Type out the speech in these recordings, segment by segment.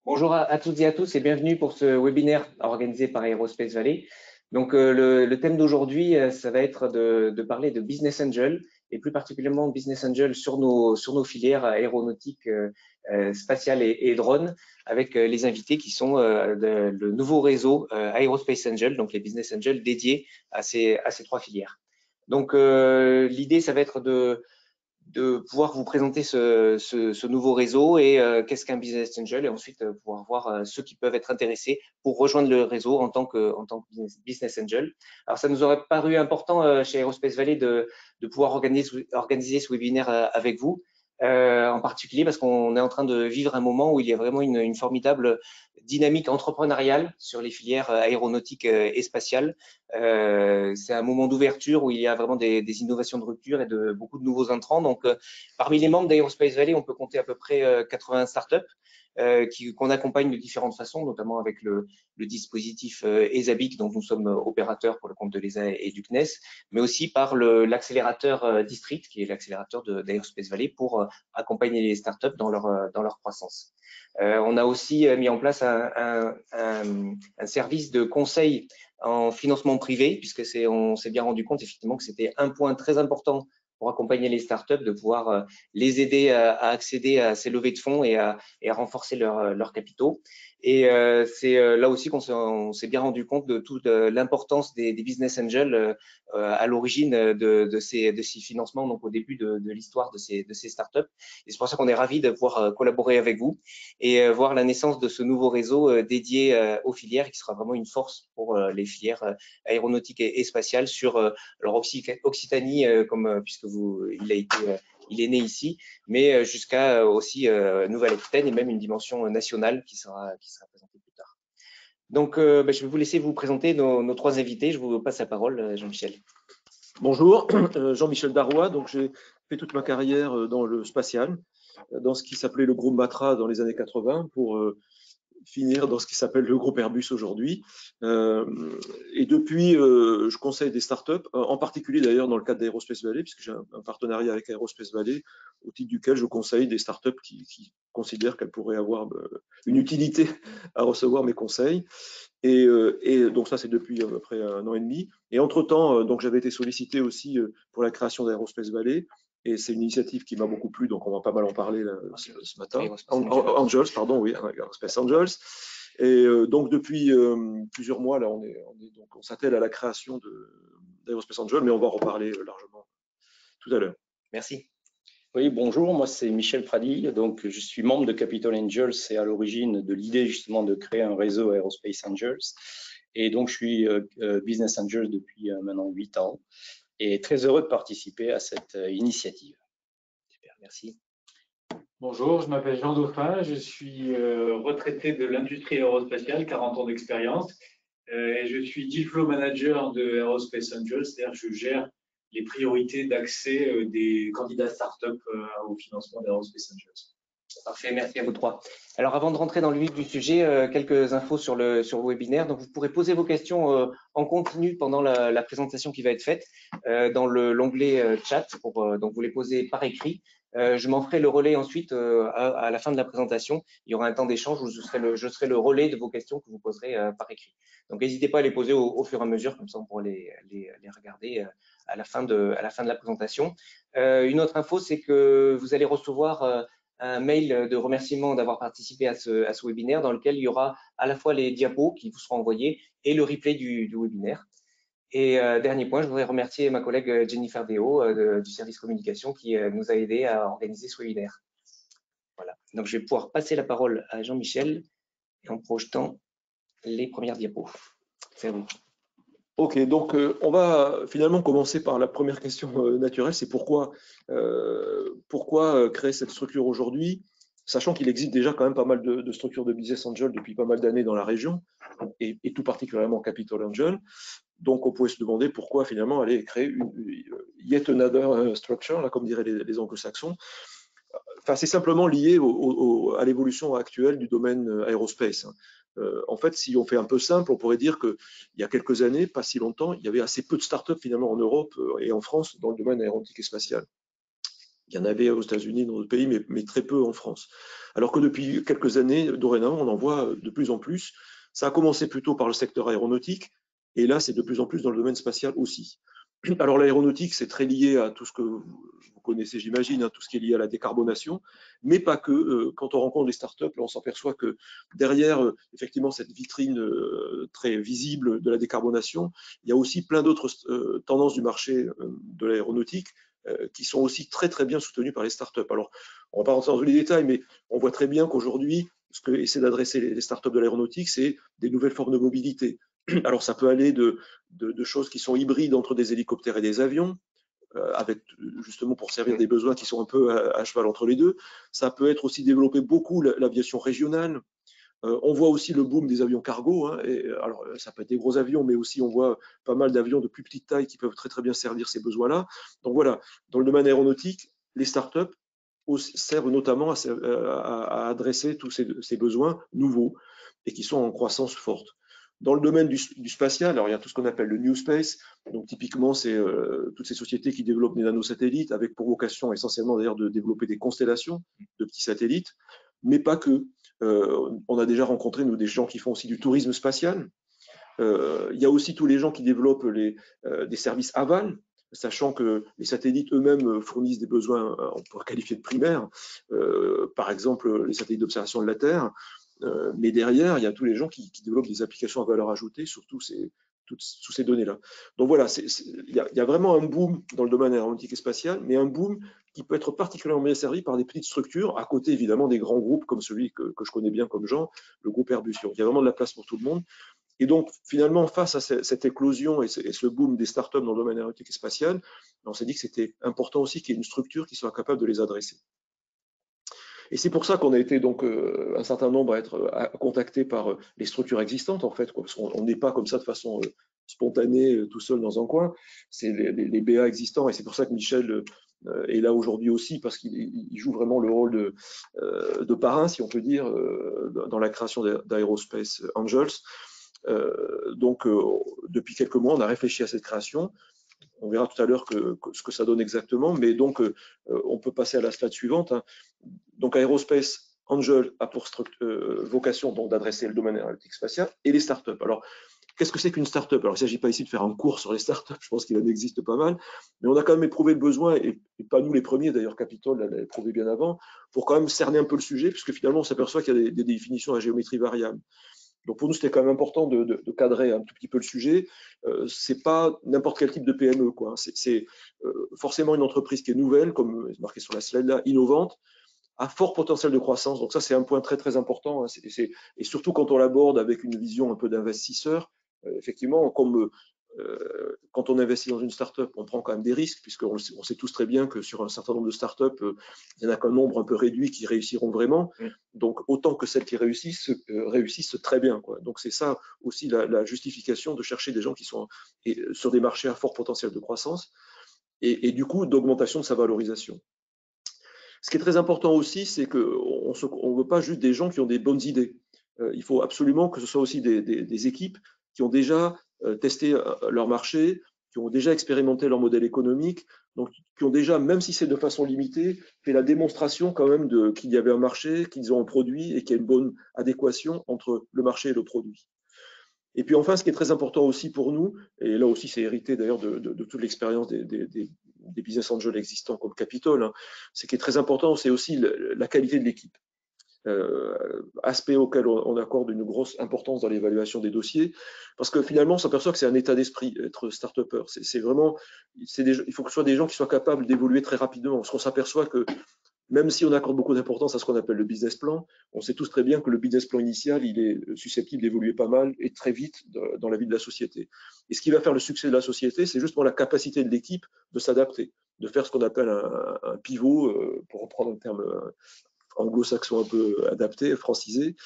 Bonjour à toutes et à tous et bienvenue pour ce webinaire organisé par Aerospace Valley. Donc le thème d'aujourd'hui, ça va être de parler de Business Angel et plus particulièrement Business Angel sur nos filières aéronautiques, spatiales et drones, avec les invités qui sont le nouveau réseau Aerospace Angel, donc les Business Angels dédiés à ces trois filières. Donc l'idée, ça va être de pouvoir vous présenter ce nouveau réseau et qu'est-ce qu'un Business Angel, et ensuite pouvoir voir ceux qui peuvent être intéressés pour rejoindre le réseau en tant que Business Angel. Alors, ça nous aurait paru important chez Aerospace Valley de pouvoir organiser ce webinaire avec vous, en particulier parce qu'on est en train de vivre un moment où il y a vraiment une formidable dynamique entrepreneuriale sur les filières aéronautiques et spatiales. C'est un moment d'ouverture où il y a vraiment des innovations de rupture et beaucoup de nouveaux entrants. Donc, parmi les membres d'Aerospace Valley, on peut compter à peu près 80 startups qu'on accompagne de différentes façons, notamment avec le dispositif ESABIC, dont nous sommes opérateurs pour le compte de l'ESA et du CNES, mais aussi par l'accélérateur District, qui est l'accélérateur d'Aerospace Valley, pour accompagner les startups dans leur croissance. On a aussi mis en place un service de conseil en financement privé, puisque on s'est bien rendu compte effectivement que c'était un point très important pour accompagner les startups, de pouvoir les aider à accéder à ces levées de fonds et à renforcer leurs capitaux. Et c'est là aussi qu'on s'est bien rendu compte de toute l'importance des business angels à l'origine de ces financements, donc au début de l'histoire de ces startups. Et c'est pour ça qu'on est ravis de pouvoir collaborer avec vous et voir la naissance de ce nouveau réseau dédié aux filières, qui sera vraiment une force pour les filières aéronautiques et spatiales sur leur Occitanie, puisque il est né ici, mais jusqu'à aussi Nouvelle-Aquitaine et même une dimension nationale qui sera présentée plus tard. Donc, je vais vous laisser vous présenter nos trois invités. Je vous passe la parole, Jean-Michel. Bonjour, Jean-Michel Darrois. Donc, j'ai fait toute ma carrière dans le spatial, dans ce qui s'appelait le groupe Matra dans les années 80, pour finir dans ce qui s'appelle le groupe Airbus aujourd'hui. Et depuis, je conseille des startups, en particulier d'ailleurs dans le cadre d'Aerospace Valley, puisque j'ai un partenariat avec Aerospace Valley, au titre duquel je conseille des startups qui considèrent qu'elles pourraient avoir une utilité à recevoir mes conseils. Et donc ça, c'est depuis à peu près 1 an et demi. Et entre-temps, donc j'avais été sollicité aussi pour la création d'Aerospace Valley. Et c'est une initiative qui m'a beaucoup plu, donc on va pas mal en parler là, ce matin. Angels, pardon, oui, Aerospace Angels. Et donc depuis plusieurs mois, là, on s'attelle à la création d'Aerospace Angels, mais on va en reparler largement tout à l'heure. Merci. Oui, bonjour, moi c'est Michel Pradi, donc je suis membre de Capital Angels et à l'origine de l'idée justement de créer un réseau Aerospace Angels. Et donc je suis Business Angel depuis maintenant 8 ans et très heureux de participer à cette initiative. Super, merci. Bonjour, je m'appelle Jean Dauphin, je suis retraité de l'industrie aérospatiale, 40 ans d'expérience, et je suis deal flow manager de Aerospace Angels, c'est-à-dire que je gère les priorités d'accès des candidats start-up au financement d'Aerospace Angels. Parfait, merci à vous trois. Alors, avant de rentrer dans le vif du sujet, quelques infos sur le webinaire. Donc, vous pourrez poser vos questions en continu pendant la présentation qui va être faite dans l'onglet chat. Donc, vous les posez par écrit. Je m'en ferai le relais ensuite à la fin de la présentation. Il y aura un temps d'échange où je serai le relais de vos questions que vous poserez par écrit. Donc, n'hésitez pas à les poser au fur et à mesure, comme ça on pourra les regarder à la fin de la présentation. Une autre info, c'est que vous allez recevoir un mail de remerciement d'avoir participé à ce webinaire, dans lequel il y aura à la fois les diapos qui vous seront envoyés et le replay du webinaire. Et dernier point, je voudrais remercier ma collègue Jennifer Deo du service communication qui nous a aidé à organiser ce webinaire. Voilà. Donc, je vais pouvoir passer la parole à Jean-Michel et en projetant les premières diapos. C'est à vous. Ok, donc on va finalement commencer par la première question naturelle, c'est pourquoi créer cette structure aujourd'hui, sachant qu'il existe déjà quand même pas mal de structures de business angel depuis pas mal d'années dans la région, et tout particulièrement Capital Angel. Donc on pouvait se demander pourquoi finalement aller créer une yet another structure, là, comme diraient les anglo-saxons. Enfin, c'est simplement lié à l'évolution actuelle du domaine aérospace. En fait, si on fait un peu simple, on pourrait dire qu'il y a quelques années, pas si longtemps, il y avait assez peu de startups finalement en Europe et en France dans le domaine aéronautique et spatial. Il y en avait aux États-Unis, dans d'autres pays, mais très peu en France. Alors que depuis quelques années, dorénavant, on en voit de plus en plus. Ça a commencé plutôt par le secteur aéronautique, et là, c'est de plus en plus dans le domaine spatial aussi. Alors l'aéronautique, c'est très lié à tout ce que vous connaissez, j'imagine, hein, tout ce qui est lié à la décarbonation, mais pas que. Quand on rencontre les startups, là, on s'aperçoit que derrière, effectivement, cette vitrine très visible de la décarbonation, il y a aussi plein d'autres tendances du marché de l'aéronautique qui sont aussi très très bien soutenues par les startups. Alors, on ne va pas rentrer dans tous les détails, mais on voit très bien qu'aujourd'hui, ce que essaient d'adresser les startups de l'aéronautique, c'est des nouvelles formes de mobilité. Alors, ça peut aller de choses qui sont hybrides entre des hélicoptères et des avions, avec justement pour servir des besoins qui sont un peu à cheval entre les deux. Ça peut être aussi développer beaucoup l'aviation régionale. On voit aussi le boom des avions cargo. Hein, et, alors, ça peut être des gros avions, mais aussi on voit pas mal d'avions de plus petite taille qui peuvent très très bien servir ces besoins-là. Donc voilà, dans le domaine aéronautique, les startups servent notamment à adresser tous ces besoins nouveaux et qui sont en croissance forte. Dans le domaine du spatial, alors il y a tout ce qu'on appelle le New Space. Donc typiquement, c'est toutes ces sociétés qui développent des nanosatellites avec pour vocation essentiellement d'ailleurs de développer des constellations de petits satellites, mais pas que. On a déjà rencontré nous des gens qui font aussi du tourisme spatial. Il y a aussi tous les gens qui développent des services aval, sachant que les satellites eux-mêmes fournissent des besoins, on pourrait qualifier de primaires, par exemple les satellites d'observation de la Terre. Mais derrière, il y a tous les gens qui développent des applications à valeur ajoutée sur toutes ces données-là. Donc voilà, il y a vraiment un boom dans le domaine aéronautique et spatial, mais un boom qui peut être particulièrement bien servi par des petites structures, à côté évidemment des grands groupes comme celui que je connais bien comme Jean, le groupe Airbus. Donc il y a vraiment de la place pour tout le monde. Et donc, finalement, face à cette éclosion et ce boom des startups dans le domaine aéronautique et spatial, on s'est dit que c'était important aussi qu'il y ait une structure qui soit capable de les adresser. Et c'est pour ça qu'on a été donc un certain nombre à être contactés par les structures existantes, en fait, quoi, parce qu'on n'est pas comme ça de façon spontanée, tout seul dans un coin. C'est les BA existants, et c'est pour ça que Michel est là aujourd'hui aussi, parce qu'il joue vraiment le rôle de parrain, si on peut dire, dans la création d'Aerospace Angels. Donc, depuis quelques mois, on a réfléchi à cette création. On verra tout à l'heure ce que ça donne exactement, mais donc on peut passer à la slide suivante. Hein. Donc Aerospace Angel a pour vocation d'adresser le domaine aéronautique spatial et les startups. Alors, qu'est-ce que c'est qu'une startup? Alors, il ne s'agit pas ici de faire un cours sur les startups, je pense qu'il en existe pas mal, mais on a quand même éprouvé le besoin, et pas nous les premiers, d'ailleurs Capitol l'a éprouvé bien avant, pour quand même cerner un peu le sujet, puisque finalement on s'aperçoit qu'il y a des définitions à géométrie variable. Donc pour nous, c'était quand même important de cadrer un tout petit peu le sujet. C'est pas n'importe quel type de PME, quoi. C'est forcément une entreprise qui est nouvelle, comme marqué sur la slide là, innovante, à fort potentiel de croissance. Donc ça, c'est un point très très important. Hein. Et surtout quand on l'aborde avec une vision un peu d'investisseur, effectivement, comme quand on investit dans une startup, on prend quand même des risques, puisqu'on sait tous très bien que sur un certain nombre de startups, il n'y en a qu'un nombre un peu réduit qui réussiront vraiment. Donc, autant que celles qui réussissent très bien, quoi. Donc, c'est ça aussi la justification de chercher des gens qui sont sur des marchés à fort potentiel de croissance et du coup, d'augmentation de sa valorisation. Ce qui est très important aussi, c'est qu'on ne veut pas juste des gens qui ont des bonnes idées. Il faut absolument que ce soit aussi des équipes qui ont déjà testé leur marché, qui ont déjà expérimenté leur modèle économique, donc qui ont déjà, même si c'est de façon limitée, fait la démonstration quand même qu'il y avait un marché, qu'ils ont un produit et qu'il y a une bonne adéquation entre le marché et le produit. Et puis enfin, ce qui est très important aussi pour nous, et là aussi c'est hérité d'ailleurs de toute l'expérience des business angels existants comme Capitol, hein, ce qui est très important, c'est aussi la qualité de l'équipe. Aspect auquel on accorde une grosse importance dans l'évaluation des dossiers, parce que finalement, on s'aperçoit que c'est un état d'esprit, être start-upper. C'est vraiment, il faut que ce soit des gens qui soient capables d'évoluer très rapidement, parce qu'on s'aperçoit que même si on accorde beaucoup d'importance à ce qu'on appelle le business plan, on sait tous très bien que le business plan initial, il est susceptible d'évoluer pas mal et très vite dans la vie de la société. Et ce qui va faire le succès de la société, c'est justement la capacité de l'équipe de s'adapter, de faire ce qu'on appelle un pivot, pour reprendre un terme anglo-saxon un peu adapté, francisé,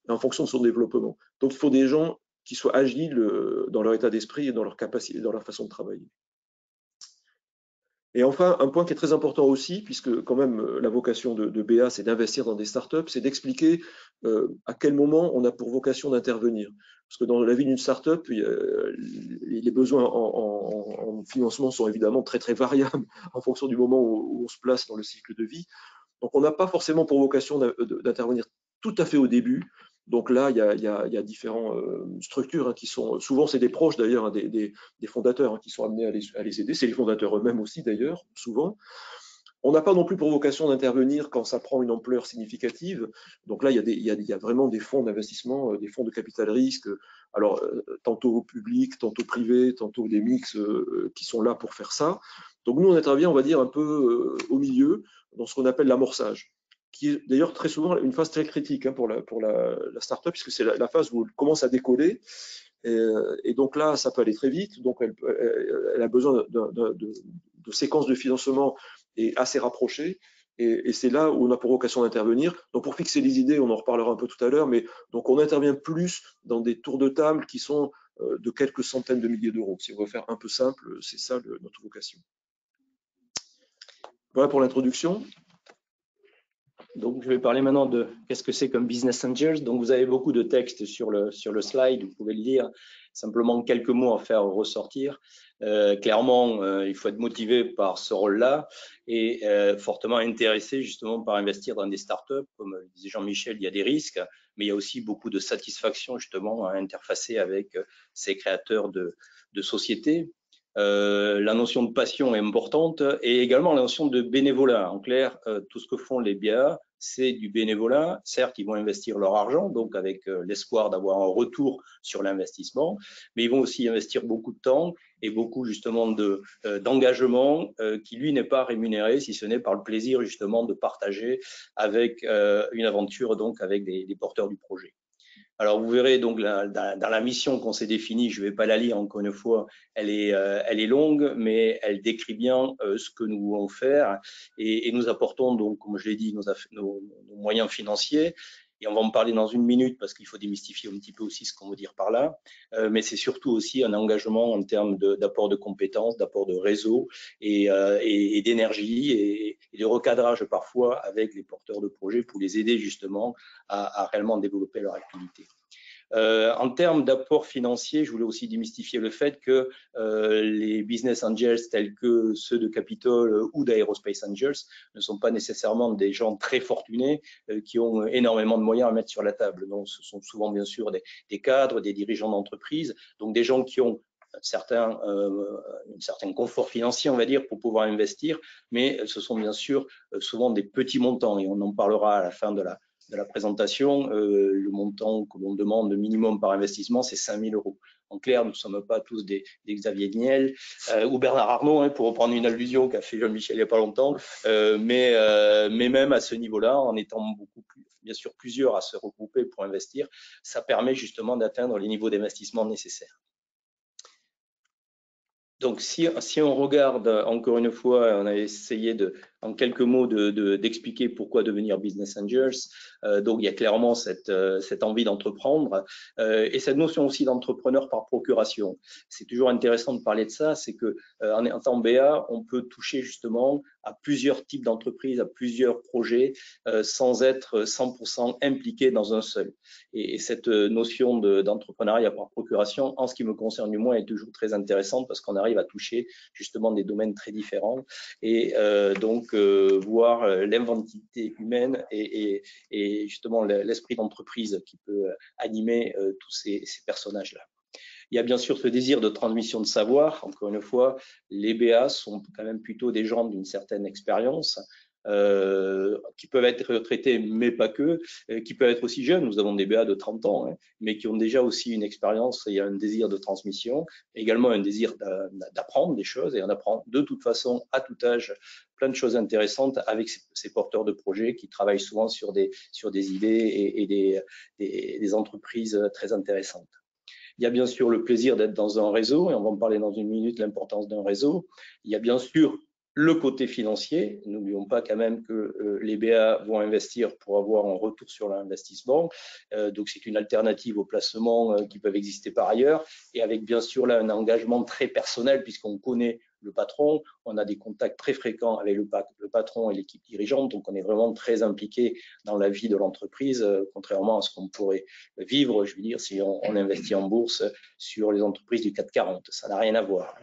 en fonction de son développement. Donc il faut des gens qui soient agiles dans leur état d'esprit et dans leur capacité, dans leur façon de travailler. Et enfin, un point qui est très important aussi, puisque quand même la vocation de BA, c'est d'investir dans des startups, c'est d'expliquer à quel moment on a pour vocation d'intervenir. Parce que dans la vie d'une startup, les besoins en financement sont évidemment très très variables en fonction du moment où on se place dans le cycle de vie. Donc on n'a pas forcément pour vocation d'intervenir tout à fait au début. Donc là, il y a différentes structures qui sont, souvent c'est des proches d'ailleurs des fondateurs qui sont amenés à les aider. C'est les fondateurs eux-mêmes aussi d'ailleurs, souvent. On n'a pas non plus pour vocation d'intervenir quand ça prend une ampleur significative. Donc là, il y a vraiment des fonds d'investissement, des fonds de capital risque, alors tantôt public, tantôt privé, tantôt des mix qui sont là pour faire ça. Donc nous, on intervient, on va dire, un peu au milieu, dans ce qu'on appelle l'amorçage, qui est d'ailleurs très souvent une phase très critique pour la startup, puisque c'est la phase où elle commence à décoller. Et donc là, ça peut aller très vite. Donc elle a besoin de séquences de financement et assez rapprochées. Et c'est là où on a pour vocation d'intervenir. Donc pour fixer les idées, on en reparlera un peu tout à l'heure, mais donc on intervient plus dans des tours de table qui sont de quelques centaines de milliers d'euros. Si on veut faire un peu simple, c'est ça notre vocation. Voilà pour l'introduction. Donc, je vais parler maintenant de qu'est-ce que c'est comme Business Angels. Donc, vous avez beaucoup de textes sur le slide, vous pouvez le lire. Simplement quelques mots à faire ressortir. Clairement, il faut être motivé par ce rôle-là et fortement intéressé justement par investir dans des startups. Comme le disait Jean-Michel, il y a des risques, mais il y a aussi beaucoup de satisfaction justement à interfacer avec ces créateurs de sociétés. La notion de passion est importante et également la notion de bénévolat. En clair, tout ce que font les BA, c'est du bénévolat. Certes, ils vont investir leur argent, donc avec l'espoir d'avoir un retour sur l'investissement, mais ils vont aussi investir beaucoup de temps et beaucoup justement d'engagement qui, lui, n'est pas rémunéré, si ce n'est par le plaisir justement de partager avec une aventure, donc avec des porteurs du projet. Alors, vous verrez donc dans la mission qu'on s'est définie, je ne vais pas la lire encore une fois, elle est longue, mais elle décrit bien ce que nous voulons faire et nous apportons donc, comme je l'ai dit, nos moyens financiers. Et on va en parler dans une minute parce qu'il faut démystifier un petit peu aussi ce qu'on veut dire par là. Mais c'est surtout aussi un engagement en termes d'apport de compétences, d'apport de réseau et d'énergie et de recadrage parfois avec les porteurs de projets pour les aider justement à réellement développer leur activité. En termes d'apport financier, je voulais aussi démystifier le fait que les business angels tels que ceux de Capitol ou d'Aerospace Angels ne sont pas nécessairement des gens très fortunés qui ont énormément de moyens à mettre sur la table. Donc, ce sont souvent bien sûr des cadres, des dirigeants d'entreprise, donc des gens qui ont un certain confort financier, on va dire, pour pouvoir investir, mais ce sont bien sûr souvent des petits montants et on en parlera à la fin de la présentation. Le montant que l'on demande de minimum par investissement, c'est 5 000 €. En clair, nous ne sommes pas tous des Xavier Niel ou Bernard Arnault, pour reprendre une allusion qu'a fait Jean-Michel il n'y a pas longtemps, mais même à ce niveau-là, en étant bien sûr plusieurs à se regrouper pour investir, ça permet justement d'atteindre les niveaux d'investissement nécessaires. Donc, si on regarde, encore une fois, on a essayé en quelques mots d'expliquer pourquoi devenir Business Angels. Donc, il y a clairement cette envie d'entreprendre et cette notion aussi d'entrepreneur par procuration. C'est toujours intéressant de parler de ça, c'est que en tant BA, on peut toucher justement à plusieurs types d'entreprises, à plusieurs projets, sans être 100% impliqué dans un seul. Et cette notion d'entrepreneuriat par procuration, en ce qui me concerne du moins, est toujours très intéressante parce qu'on arrive à toucher justement des domaines très différents et donc voir l'inventivité humaine et justement l'esprit d'entreprise qui peut animer tous ces personnages-là. Il y a bien sûr ce désir de transmission de savoir. Encore une fois, les BA sont quand même plutôt des gens d'une certaine expérience qui peuvent être retraités, mais pas que, qui peuvent être aussi jeunes. Nous avons des BA de 30 ans, mais qui ont déjà aussi une expérience et un désir de transmission, également un désir d'apprendre des choses, et on apprend de toute façon à tout âge plein de choses intéressantes avec ces porteurs de projets qui travaillent souvent sur des idées et des entreprises très intéressantes. Il y a bien sûr le plaisir d'être dans un réseau, et on va en parler dans une minute, l'importance d'un réseau. Il y a bien sûr le côté financier. N'oublions pas quand même que les BA vont investir pour avoir un retour sur l'investissement. Donc, c'est une alternative aux placements qui peuvent exister par ailleurs. Et avec bien sûr là un engagement très personnel puisqu'on connaît le patron, on a des contacts très fréquents avec le patron et l'équipe dirigeante. Donc, on est vraiment très impliqué dans la vie de l'entreprise, contrairement à ce qu'on pourrait vivre, je veux dire, si on investit en bourse sur les entreprises du CAC 40. Ça n'a rien à voir.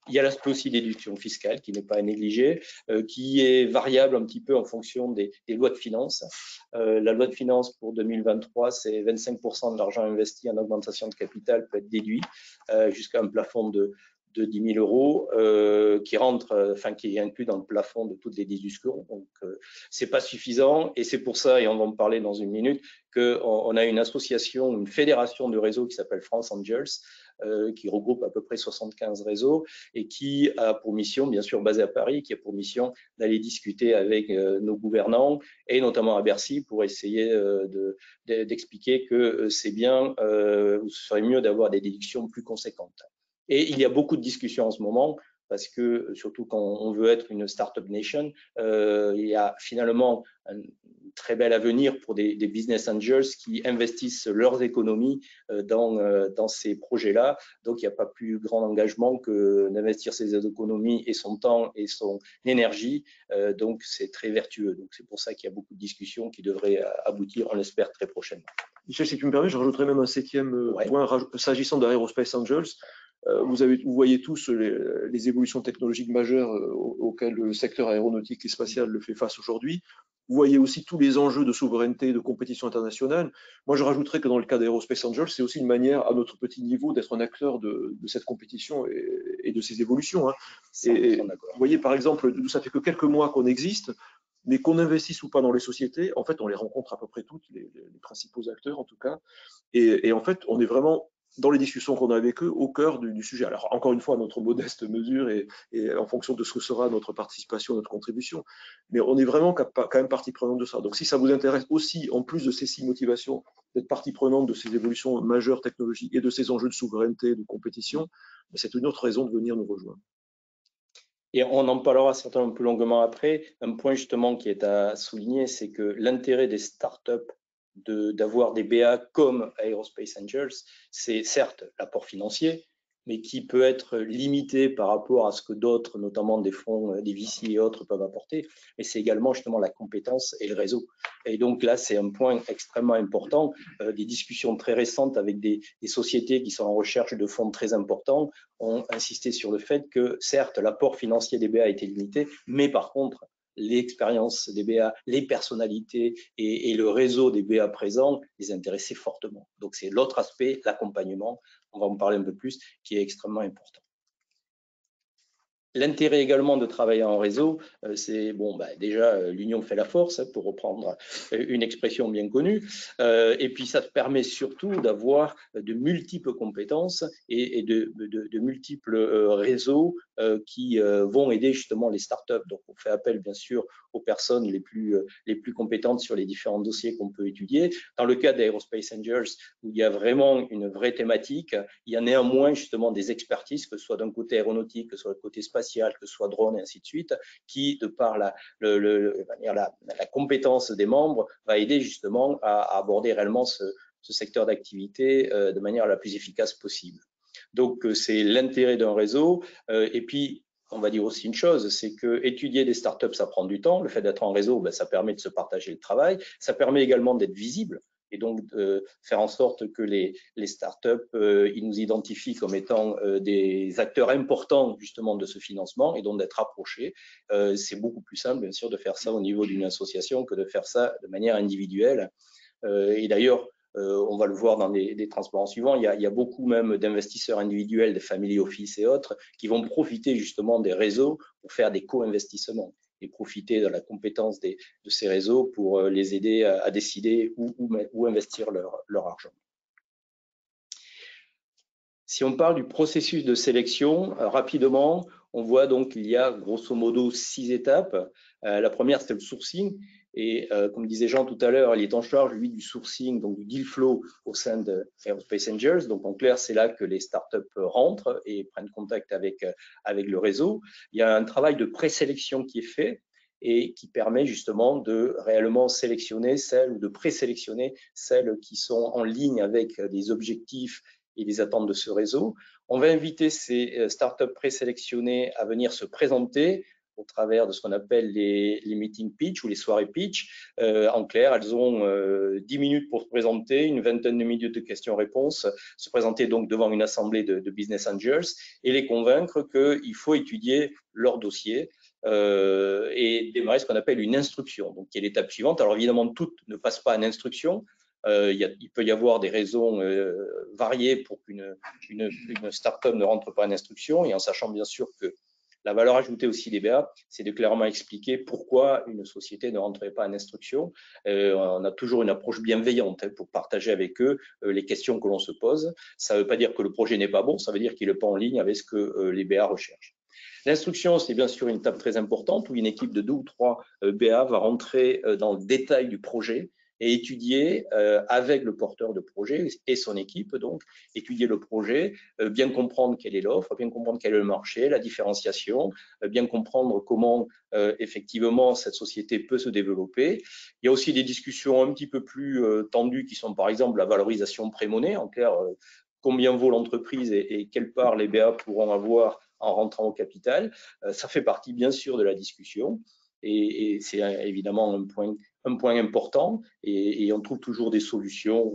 Il y a l'aspect aussi déduction fiscale qui n'est pas à négliger, qui est variable un petit peu en fonction des lois de finances. La loi de finances pour 2023, c'est 25% de l'argent investi en augmentation de capital peut être déduit jusqu'à un plafond de 10 000 euros qui rentre, qui est inclus dans le plafond de toutes les déductions. Donc, c'est pas suffisant et c'est pour ça, et on va en parler dans une minute, qu'on a une association, une fédération de réseaux qui s'appelle France Angels, qui regroupe à peu près 75 réseaux et qui a pour mission, bien sûr basée à Paris, qui a pour mission d'aller discuter avec nos gouvernants et notamment à Bercy pour essayer d'expliquer que c'est bien, ce serait mieux d'avoir des déductions plus conséquentes. Et il y a beaucoup de discussions en ce moment parce que, surtout quand on veut être une Startup Nation, il y a finalement un très bel avenir pour des business angels qui investissent leurs économies dans ces projets-là. Donc, il n'y a pas plus grand engagement que d'investir ses économies et son temps et son énergie. Donc, c'est très vertueux. Donc, c'est pour ça qu'il y a beaucoup de discussions qui devraient aboutir, on l'espère, très prochainement. Michel, si tu me permets, je rajouterai même un 7e point s'agissant d'Aerospace Angels. Vous voyez tous les évolutions technologiques majeures auxquelles le secteur aéronautique et spatial fait face aujourd'hui. Vous voyez aussi tous les enjeux de souveraineté, de compétition internationale. Moi, je rajouterais que dans le cas d'Aerospace Angels, c'est aussi une manière, à notre petit niveau, d'être un acteur de cette compétition et de ces évolutions. Et vous voyez, par exemple, ça fait que quelques mois qu'on existe, mais qu'on investisse ou pas dans les sociétés, en fait, on les rencontre à peu près toutes, les principaux acteurs en tout cas. Et en fait, on est vraiment dans les discussions qu'on a avec eux, au cœur du sujet. Alors, encore une fois, à notre modeste mesure et en fonction de ce que sera notre participation, notre contribution. Mais on est vraiment quand même partie prenante de ça. Donc, si ça vous intéresse aussi, en plus de ces 6 motivations, d'être partie prenante de ces évolutions majeures technologiques et de ces enjeux de souveraineté, de compétition, c'est une autre raison de venir nous rejoindre. Et on en parlera certainement plus longuement après. Un point justement qui est à souligner, c'est que l'intérêt des startups d'avoir des BA comme Aerospace Angels, c'est certes l'apport financier, mais qui peut être limité par rapport à ce que d'autres, notamment des fonds, des VC et autres, peuvent apporter, mais c'est également justement la compétence et le réseau. Et donc là, c'est un point extrêmement important. Des discussions très récentes avec des sociétés qui sont en recherche de fonds très importants ont insisté sur le fait que, certes, l'apport financier des BA était limité, mais par contre, l'expérience des BA, les personnalités et le réseau des BA présents les intéressaient fortement. Donc, c'est l'autre aspect, l'accompagnement, on va en parler un peu plus, qui est extrêmement important. L'intérêt également de travailler en réseau, c'est déjà l'union fait la force, pour reprendre une expression bien connue, et puis ça te permet surtout d'avoir de multiples compétences et de multiples réseaux qui vont aider justement les startups. Donc on fait appel bien sûr aux personnes les plus compétentes sur les différents dossiers qu'on peut étudier. Dans le cas d'Aerospace Angels, où il y a vraiment une vraie thématique, il y a néanmoins justement des expertises, que ce soit d'un côté aéronautique, que ce soit d'un côté spatial, que ce soit drone et ainsi de suite, qui, de par la compétence des membres, va aider justement à aborder réellement ce secteur d'activité de manière la plus efficace possible. Donc, c'est l'intérêt d'un réseau. Et puis, on va dire aussi une chose, c'est que étudier des startups, ça prend du temps. Le fait d'être en réseau, ça permet de se partager le travail. Ça permet également d'être visible et donc de faire en sorte que les startups, ils nous identifient comme étant des acteurs importants justement de ce financement et donc d'être approchés. C'est beaucoup plus simple, bien sûr, de faire ça au niveau d'une association que de faire ça de manière individuelle. Et d'ailleurs, on va le voir dans des transparents suivants, il y a beaucoup même d'investisseurs individuels, des family office et autres, qui vont profiter justement des réseaux pour faire des co-investissements et profiter de la compétence de ces réseaux pour les aider à décider où investir leur argent. Si on parle du processus de sélection, rapidement, on voit donc qu'il y a grosso modo 6 étapes. La première, c'est le sourcing. Et comme disait Jean tout à l'heure, il est en charge, lui, du sourcing, donc du deal flow au sein de Aerospace Angels. Donc en clair, c'est là que les startups rentrent et prennent contact avec le réseau. Il y a un travail de présélection qui est fait et qui permet justement de réellement sélectionner celles ou de présélectionner celles qui sont en ligne avec des objectifs et les attentes de ce réseau. On va inviter ces startups présélectionnées à venir se présenter au travers de ce qu'on appelle les meeting pitch ou les soirées pitch. En clair, elles ont 10 minutes pour se présenter, une vingtaine de minutes de questions-réponses, se présenter donc devant une assemblée de business angels et les convaincre qu'il faut étudier leur dossier et démarrer ce qu'on appelle une instruction, donc qui est l'étape suivante. Alors évidemment, toutes ne passent pas en instruction. Il peut y avoir des raisons variées pour qu'une start-up ne rentre pas en instruction, et en sachant bien sûr que la valeur ajoutée aussi des BA, c'est de clairement expliquer pourquoi une société ne rentrerait pas en instruction. On a toujours une approche bienveillante pour partager avec eux les questions que l'on se pose. Ça ne veut pas dire que le projet n'est pas bon, ça veut dire qu'il n'est pas en ligne avec ce que les BA recherchent. L'instruction, c'est bien sûr une étape très importante où une équipe de 2 ou 3 BA va rentrer dans le détail du projet et étudier avec le porteur de projet et son équipe, donc étudier le projet, bien comprendre quelle est l'offre, bien comprendre quel est le marché, la différenciation, bien comprendre comment effectivement cette société peut se développer. Il y a aussi des discussions un petit peu plus tendues qui sont par exemple la valorisation pré-monnaie, en clair, combien vaut l'entreprise et quelle part les BA pourront avoir en rentrant au capital. Ça fait partie bien sûr de la discussion et c'est évidemment un point important et on trouve toujours des solutions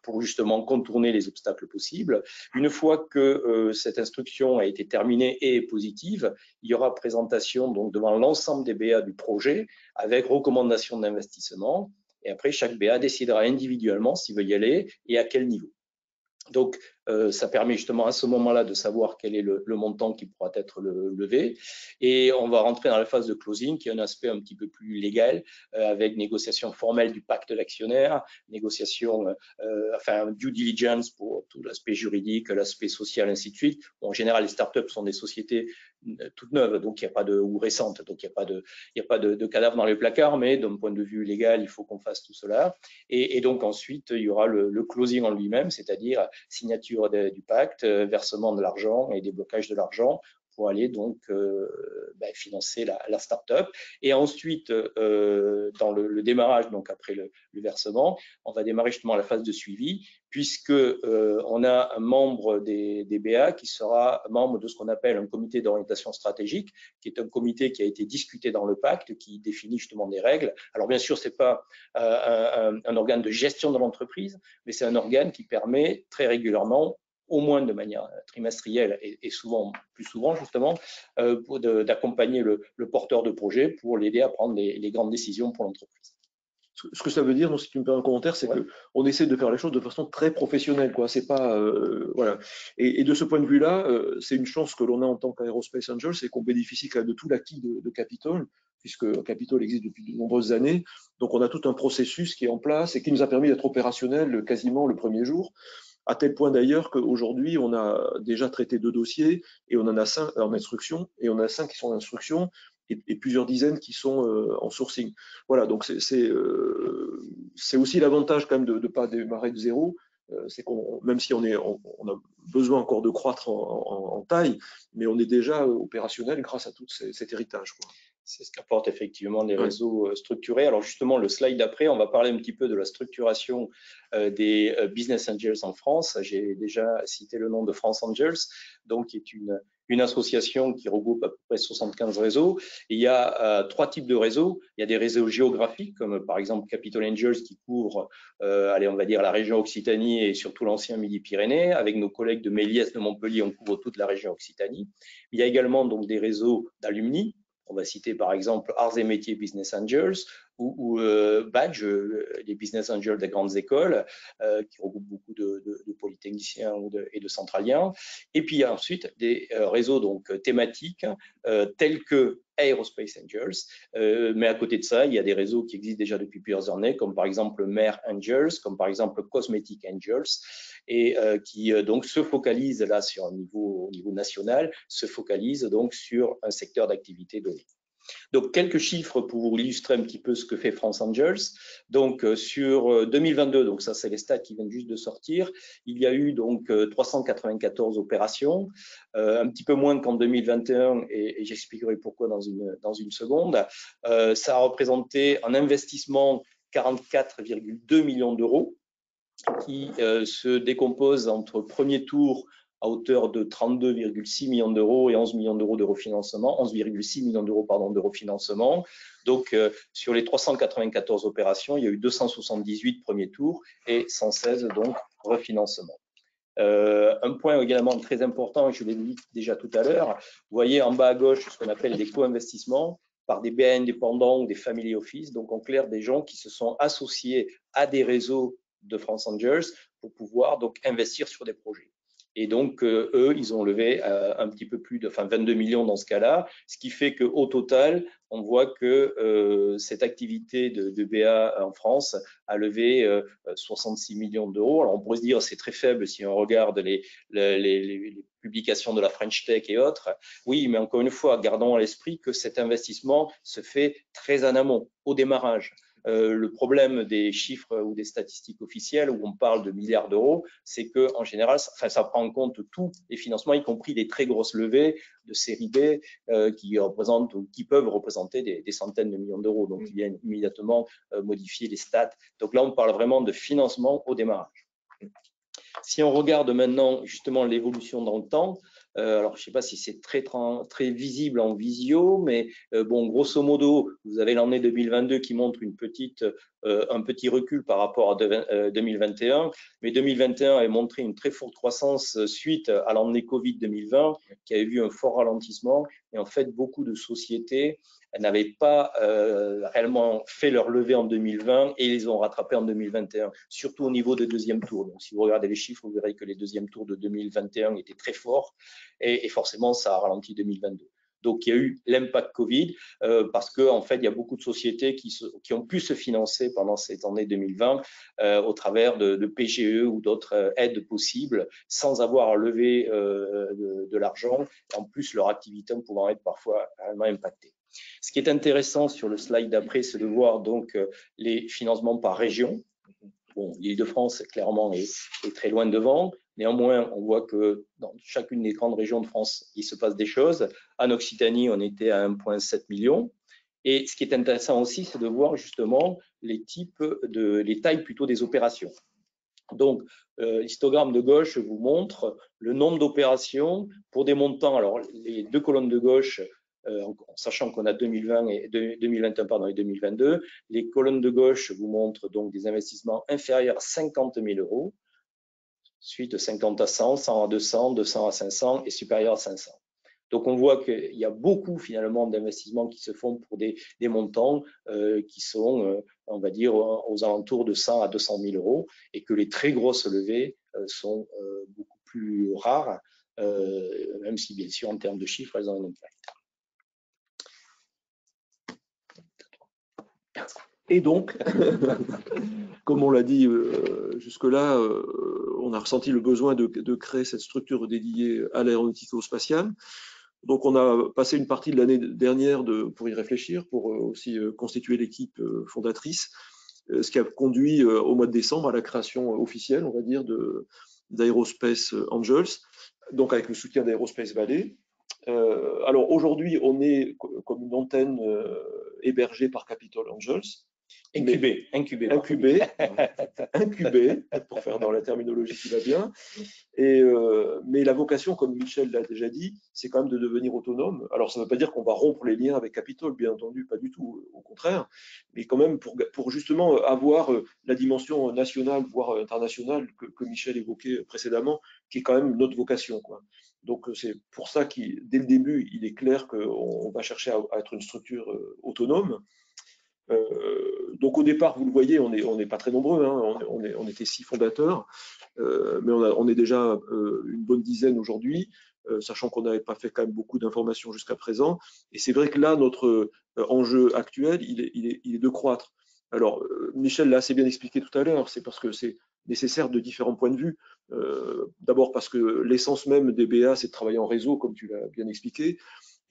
pour justement contourner les obstacles possibles. Une fois que cette instruction a été terminée et est positive, il y aura présentation donc devant l'ensemble des BA du projet avec recommandation d'investissement et après chaque BA décidera individuellement s'il veut y aller et à quel niveau. Donc, ça permet justement à ce moment-là de savoir quel est le montant qui pourra être levé. Et on va rentrer dans la phase de closing, qui est un aspect un petit peu plus légal, avec négociation formelle du pacte d'actionnaires, négociation, enfin, due diligence pour tout l'aspect juridique, l'aspect social, ainsi de suite. Bon, en général, les startups sont des sociétés toutes neuves, donc il n'y a pas de, ou récentes, donc il n'y a pas de cadavre dans les placards, mais d'un point de vue légal, il faut qu'on fasse tout cela. Et donc ensuite, il y aura le closing en lui-même, c'est-à-dire signature du pacte, versement de l'argent et déblocage de l'argent pour aller donc financer la start-up. Et ensuite, dans le démarrage, donc après le versement, on va démarrer justement la phase de suivi, puisque on a un membre des BA qui sera membre de ce qu'on appelle un comité d'orientation stratégique, qui est un comité qui a été discuté dans le pacte, qui définit justement des règles. Alors bien sûr, c'est pas un organe de gestion de l'entreprise, mais c'est un organe qui permet très régulièrement, au moins de manière trimestrielle et souvent, plus souvent justement, d'accompagner le porteur de projet pour l'aider à prendre les grandes décisions pour l'entreprise. Ce que ça veut dire, si tu me permets un commentaire, c'est qu'on essaie de faire les choses de façon très professionnelle, quoi. C'est pas voilà. Et de ce point de vue-là, c'est une chance que l'on a en tant qu'Aerospace Angels, c'est qu'on bénéficie quand même de tout l'acquis de Capitol, puisque Capitol existe depuis de nombreuses années. Donc on a tout un processus qui est en place et qui nous a permis d'être opérationnel quasiment le premier jour. À tel point d'ailleurs qu'aujourd'hui, on a déjà traité 2 dossiers et on en a 5 en instruction et on a 5 qui sont en instruction et plusieurs dizaines qui sont en sourcing. Voilà, donc c'est aussi l'avantage quand même de ne pas démarrer de zéro. C'est qu'on, même si on a besoin encore de croître en taille, mais on est déjà opérationnel grâce à tout cet héritage, quoi. C'est ce qu'apportent effectivement les réseaux structurés. Alors justement, le slide d'après, on va parler un petit peu de la structuration des Business Angels en France. J'ai déjà cité le nom de France Angels, donc qui est une association qui regroupe à peu près 75 réseaux. Et il y a 3 types de réseaux. Il y a des réseaux géographiques, comme par exemple Capitol Angels, qui couvre, allez, on va dire la région Occitanie et surtout l'ancien Midi-Pyrénées. Avec nos collègues de Méliès de Montpellier, on couvre toute la région Occitanie. Il y a également donc des réseaux d'alumni. On va citer par exemple Arts et Métiers Business Angels ou Badge, les Business Angels des grandes écoles, qui regroupent beaucoup de polytechniciens et de centraliens. Et puis il y a ensuite des réseaux donc thématiques tels que Aerospace Angels, mais à côté de ça, il y a des réseaux qui existent déjà depuis plusieurs années, comme par exemple Mer Angels, comme par exemple Cosmetic Angels, et qui donc se focalisent là sur au niveau national, se focalisent donc sur un secteur d'activité donné. Donc, quelques chiffres pour vous illustrer un petit peu ce que fait France Angels. Donc, sur 2022, donc ça, c'est les stats qui viennent juste de sortir, il y a eu donc 394 opérations, un petit peu moins qu'en 2021, et j'expliquerai pourquoi dans une seconde. Ça a représenté un investissement 44,2 millions d'euros qui se décompose entre premier tour à hauteur de 32,6 millions d'euros et 11 millions d'euros de refinancement, 11,6 millions d'euros de refinancement. Donc, sur les 394 opérations, il y a eu 278 premiers tours et 116 donc refinancements. Un point également très important, et je l'ai dit déjà tout à l'heure, vous voyez en bas à gauche ce qu'on appelle des co-investissements par des BA indépendants ou des family office, donc en clair des gens qui se sont associés à des réseaux de France Angels pour pouvoir donc investir sur des projets. Et donc, eux, ils ont levé un petit peu plus de 22 millions dans ce cas-là, ce qui fait qu'au total, on voit que cette activité de BA en France a levé 66 millions d'euros. Alors, on pourrait se dire c'est très faible si on regarde les publications de la French Tech et autres. Oui, mais encore une fois, gardons à l'esprit que cet investissement se fait très en amont, au démarrage. Le problème des chiffres ou des statistiques officielles où on parle de milliards d'euros, c'est que en général, ça prend en compte tous les financements, y compris des très grosses levées de série B qui représentent ou qui peuvent représenter des centaines de millions d'euros. Donc, il y a immédiatement modifier les stats. Donc là, on parle vraiment de financement au démarrage. Si on regarde maintenant justement l'évolution dans le temps, alors je ne sais pas si c'est très visible en visio, mais bon, grosso modo, vous avez l'année 2022 qui montre un petit recul par rapport à 2021, mais 2021 a montré une très forte croissance suite à l'année Covid 2020, qui avait vu un fort ralentissement, et en fait, beaucoup de sociétés n'avaient pas réellement fait leur levée en 2020 et ils ont rattrapé en 2021, surtout au niveau des deuxièmes tours. Donc, si vous regardez les chiffres, vous verrez que les deuxièmes tours de 2021 étaient très forts et forcément, ça a ralenti 2022. Donc, il y a eu l'impact Covid parce qu'en fait, il y a beaucoup de sociétés qui ont pu se financer pendant cette année 2020 au travers de PGE ou d'autres aides possibles sans avoir à lever de l'argent. En plus, leur activité pouvant être parfois réellement impactée. Ce qui est intéressant sur le slide d'après, c'est de voir donc les financements par région. Bon, l'Île-de-France, clairement, est très loin devant. Néanmoins, on voit que dans chacune des grandes régions de France, il se passe des choses. En Occitanie, on était à 1,7 million. Et ce qui est intéressant aussi, c'est de voir justement les tailles plutôt des opérations. Donc, l'histogramme de gauche vous montre le nombre d'opérations pour des montants. Alors, les deux colonnes de gauche, en sachant qu'on a 2021 pardon, et 2022, les colonnes de gauche vous montrent donc des investissements inférieurs à 50 000 euros, suite de 50 à 100, 100 à 200, 200 à 500 et supérieur à 500. Donc, on voit qu'il y a beaucoup finalement d'investissements qui se font pour des montants qui sont, on va dire, aux alentours de 100 à 200 000 euros et que les très grosses levées sont beaucoup plus rares, même si bien sûr en termes de chiffres, elles ont un impact. Et donc, comme on l'a dit jusque-là, on a ressenti le besoin de créer cette structure dédiée à l'aéronautique et au spatial. Donc, on a passé une partie de l'année dernière pour y réfléchir, pour aussi constituer l'équipe fondatrice, ce qui a conduit au mois de décembre à la création officielle, on va dire, d'Aerospace Angels, donc avec le soutien d'Aerospace Valley. Alors aujourd'hui, on est comme une antenne hébergée par Capitol Angels. Incubé, pour faire dans la terminologie qui va bien. Mais la vocation, comme Michel l'a déjà dit, c'est quand même de devenir autonome. Alors, ça ne veut pas dire qu'on va rompre les liens avec Capitol, bien entendu, pas du tout, au contraire, mais quand même pour justement avoir la dimension nationale, voire internationale que Michel évoquait précédemment, qui est quand même notre vocation, quoi. Donc, c'est pour ça que dès le début, il est clair qu'on va chercher à être une structure autonome. Donc au départ, vous le voyez, on n'est pas très nombreux, hein, on était 6 fondateurs, mais on est déjà une bonne dizaine aujourd'hui, sachant qu'on n'avait pas fait quand même beaucoup d'informations jusqu'à présent. Et c'est vrai que là, notre enjeu actuel, il est de croître. Alors, Michel l'a assez bien expliqué tout à l'heure, c'est parce que c'est nécessaire de différents points de vue. D'abord parce que l'essence même des BA, c'est de travailler en réseau, comme tu l'as bien expliqué.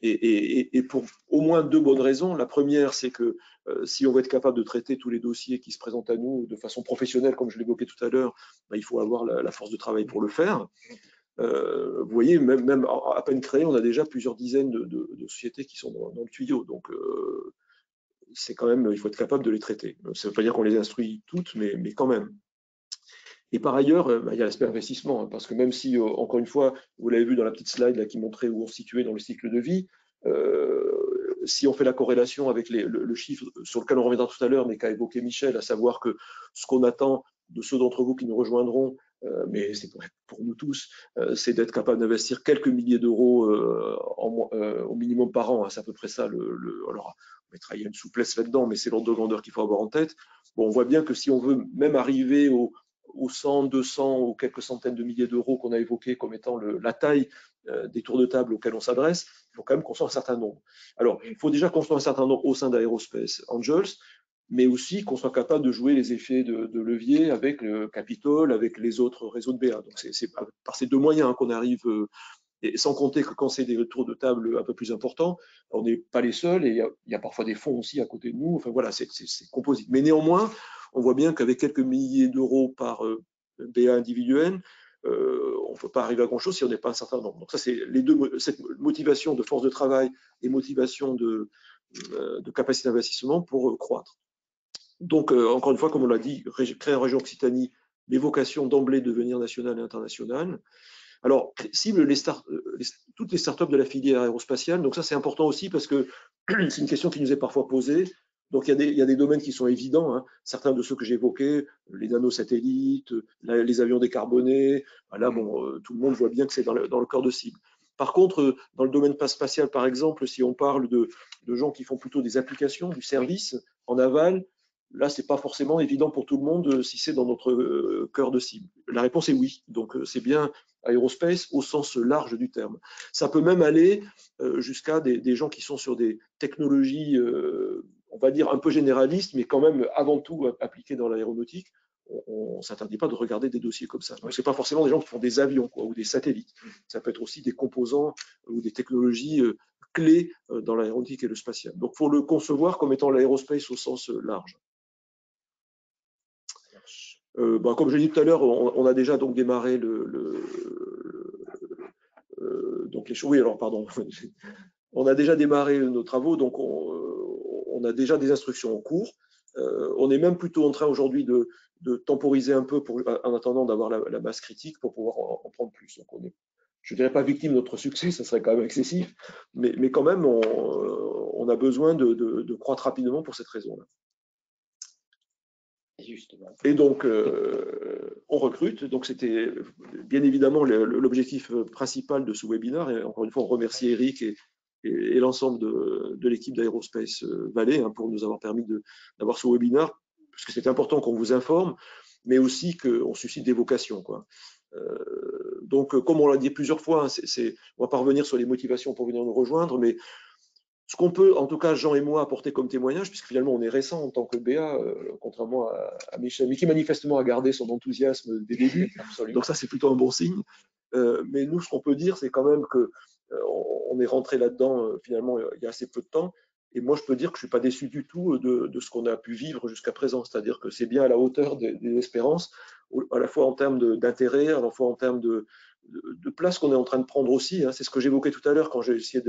Et pour au moins deux bonnes raisons. La première, c'est que si on veut être capable de traiter tous les dossiers qui se présentent à nous de façon professionnelle, comme je l'évoquais tout à l'heure, il faut avoir la force de travail pour le faire. Vous voyez, même à peine créé, on a déjà plusieurs dizaines de sociétés qui sont dans le tuyau. Donc, c'est quand même, il faut être capable de les traiter. Ça ne veut pas dire qu'on les instruit toutes, mais quand même. Et par ailleurs, il y a l'aspect investissement, parce que même si, encore une fois, vous l'avez vu dans la petite slide là, qui montrait où on se situait dans le cycle de vie, si on fait la corrélation avec le chiffre sur lequel on reviendra tout à l'heure, mais qu'a évoqué Michel, à savoir que ce qu'on attend de ceux d'entre vous qui nous rejoindront, mais c'est pour nous tous, c'est d'être capable d'investir quelques milliers d'euros au minimum par an. Hein, c'est à peu près ça. Alors, il y a une souplesse là-dedans, mais c'est l'ordre de grandeur qu'il faut avoir en tête. Bon, on voit bien que si on veut même arriver aux 100, 200 ou quelques centaines de milliers d'euros qu'on a évoqués comme étant la taille des tours de table auxquels on s'adresse, il faut quand même construire un certain nombre. Alors, il faut déjà construire un certain nombre au sein d'Aerospace Angels, mais aussi qu'on soit capable de jouer les effets de levier avec le Capitol, avec les autres réseaux de BA. Donc, c'est par ces deux moyens qu'on arrive, et sans compter que quand c'est des tours de table un peu plus importants, on n'est pas les seuls, et il y a parfois des fonds aussi à côté de nous. Enfin voilà, c'est composite. Mais néanmoins, on voit bien qu'avec quelques milliers d'euros par BA individuel, on ne peut pas arriver à grand-chose si on n'est pas un certain nombre. Donc ça, c'est cette motivation de force de travail et motivation de capacité d'investissement pour croître. Donc, encore une fois, comme on l'a dit, créer en région Occitanie, les vocations d'emblée de devenir nationale et internationale. Alors, cible toutes les startups de la filière aérospatiale. Donc ça, c'est important aussi parce que c'est une question qui nous est parfois posée. Donc il y a des domaines qui sont évidents. Hein. Certains de ceux que j'ai évoqués, les nanosatellites, les avions décarbonés. Là, bon, tout le monde voit bien que c'est dans le cœur de cible. Par contre, dans le domaine spatial, par exemple, si on parle de gens qui font plutôt des applications, du service en aval, là, c'est pas forcément évident pour tout le monde si c'est dans notre cœur de cible. La réponse est oui. Donc c'est bien aérospace au sens large du terme. Ça peut même aller jusqu'à des gens qui sont sur des technologies, on va dire un peu généralistes, mais quand même avant tout appliquées dans l'aéronautique. On ne s'interdit pas de regarder des dossiers comme ça. Donc, ce n'est pas forcément des gens qui font des avions ou des satellites. Ça peut être aussi des composants ou des technologies clés dans l'aéronautique et le spatial. Donc, il faut le concevoir comme étant l'aérospace au sens large. Comme je l'ai dit tout à l'heure, on a déjà donc démarré donc les choses. Oui, alors pardon. On a déjà démarré nos travaux, donc on a déjà des instructions en cours. On est même plutôt en train aujourd'hui de temporiser un peu en attendant d'avoir la masse critique pour pouvoir en prendre plus. Donc je ne dirais pas victime de notre succès, ça serait quand même excessif, mais quand même on a besoin de croître rapidement pour cette raison-là. Justement. Et donc, on recrute. Donc, c'était bien évidemment l'objectif principal de ce webinaire. Et encore une fois, on remercie Eric et l'ensemble de l'équipe d'Aerospace Valley pour nous avoir permis d'avoir ce webinaire, parce que c'est important qu'on vous informe, mais aussi qu'on suscite des vocations, quoi. Donc, comme on l'a dit plusieurs fois, on ne va pas revenir sur les motivations pour venir nous rejoindre, mais ce qu'on peut, en tout cas, Jean et moi, apporter comme témoignage, puisque finalement on est récent en tant que BA, contrairement à Michel, mais qui manifestement a gardé son enthousiasme dès le début. Donc ça, c'est plutôt un bon signe. Mais nous, ce qu'on peut dire, c'est quand même que on est rentré là-dedans finalement il y a assez peu de temps. Et moi, je peux dire que je ne suis pas déçu du tout de ce qu'on a pu vivre jusqu'à présent. C'est-à-dire que c'est bien à la hauteur des espérances, à la fois en termes d'intérêt, à la fois en termes de place qu'on est en train de prendre aussi. Hein. C'est ce que j'évoquais tout à l'heure quand j'ai essayé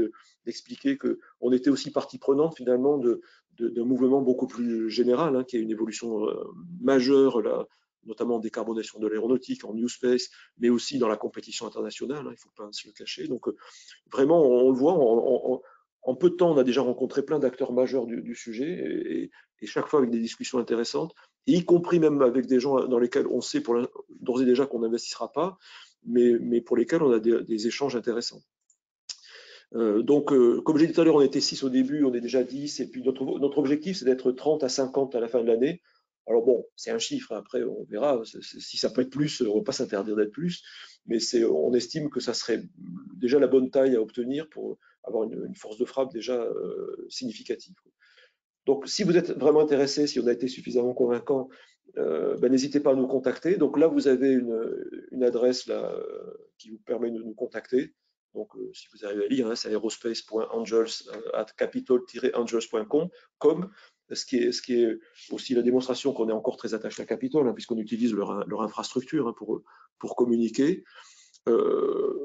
d'expliquer qu'on était aussi partie prenante finalement d'un mouvement beaucoup plus général, qui est une évolution majeure, là, notamment en décarbonation de l'aéronautique, en New Space, mais aussi dans la compétition internationale, il ne faut pas se le cacher. Donc vraiment, on le voit, en peu de temps, on a déjà rencontré plein d'acteurs majeurs du sujet, et chaque fois avec des discussions intéressantes, et y compris même avec des gens dans lesquels on sait d'ores et déjà qu'on n'investissera pas, mais pour lesquels on a des échanges intéressants. Donc, comme j'ai dit tout à l'heure, on était 6 au début, on est déjà 10, et puis notre objectif, c'est d'être 30 à 50 à la fin de l'année. Alors bon, c'est un chiffre, après on verra, si ça peut être plus, on ne va pas s'interdire d'être plus, mais on estime que ça serait déjà la bonne taille à obtenir pour avoir une force de frappe déjà significative. Donc, si vous êtes vraiment intéressé, si on a été suffisamment convaincant, n'hésitez pas à nous contacter. Donc là, vous avez une adresse là, qui vous permet de nous contacter. Donc, si vous arrivez à lire, hein, c'est aerospace.angels@capital-angels.com. Ce qui est aussi la démonstration qu'on est encore très attaché à Capital, hein, puisqu'on utilise leur infrastructure, hein, pour communiquer.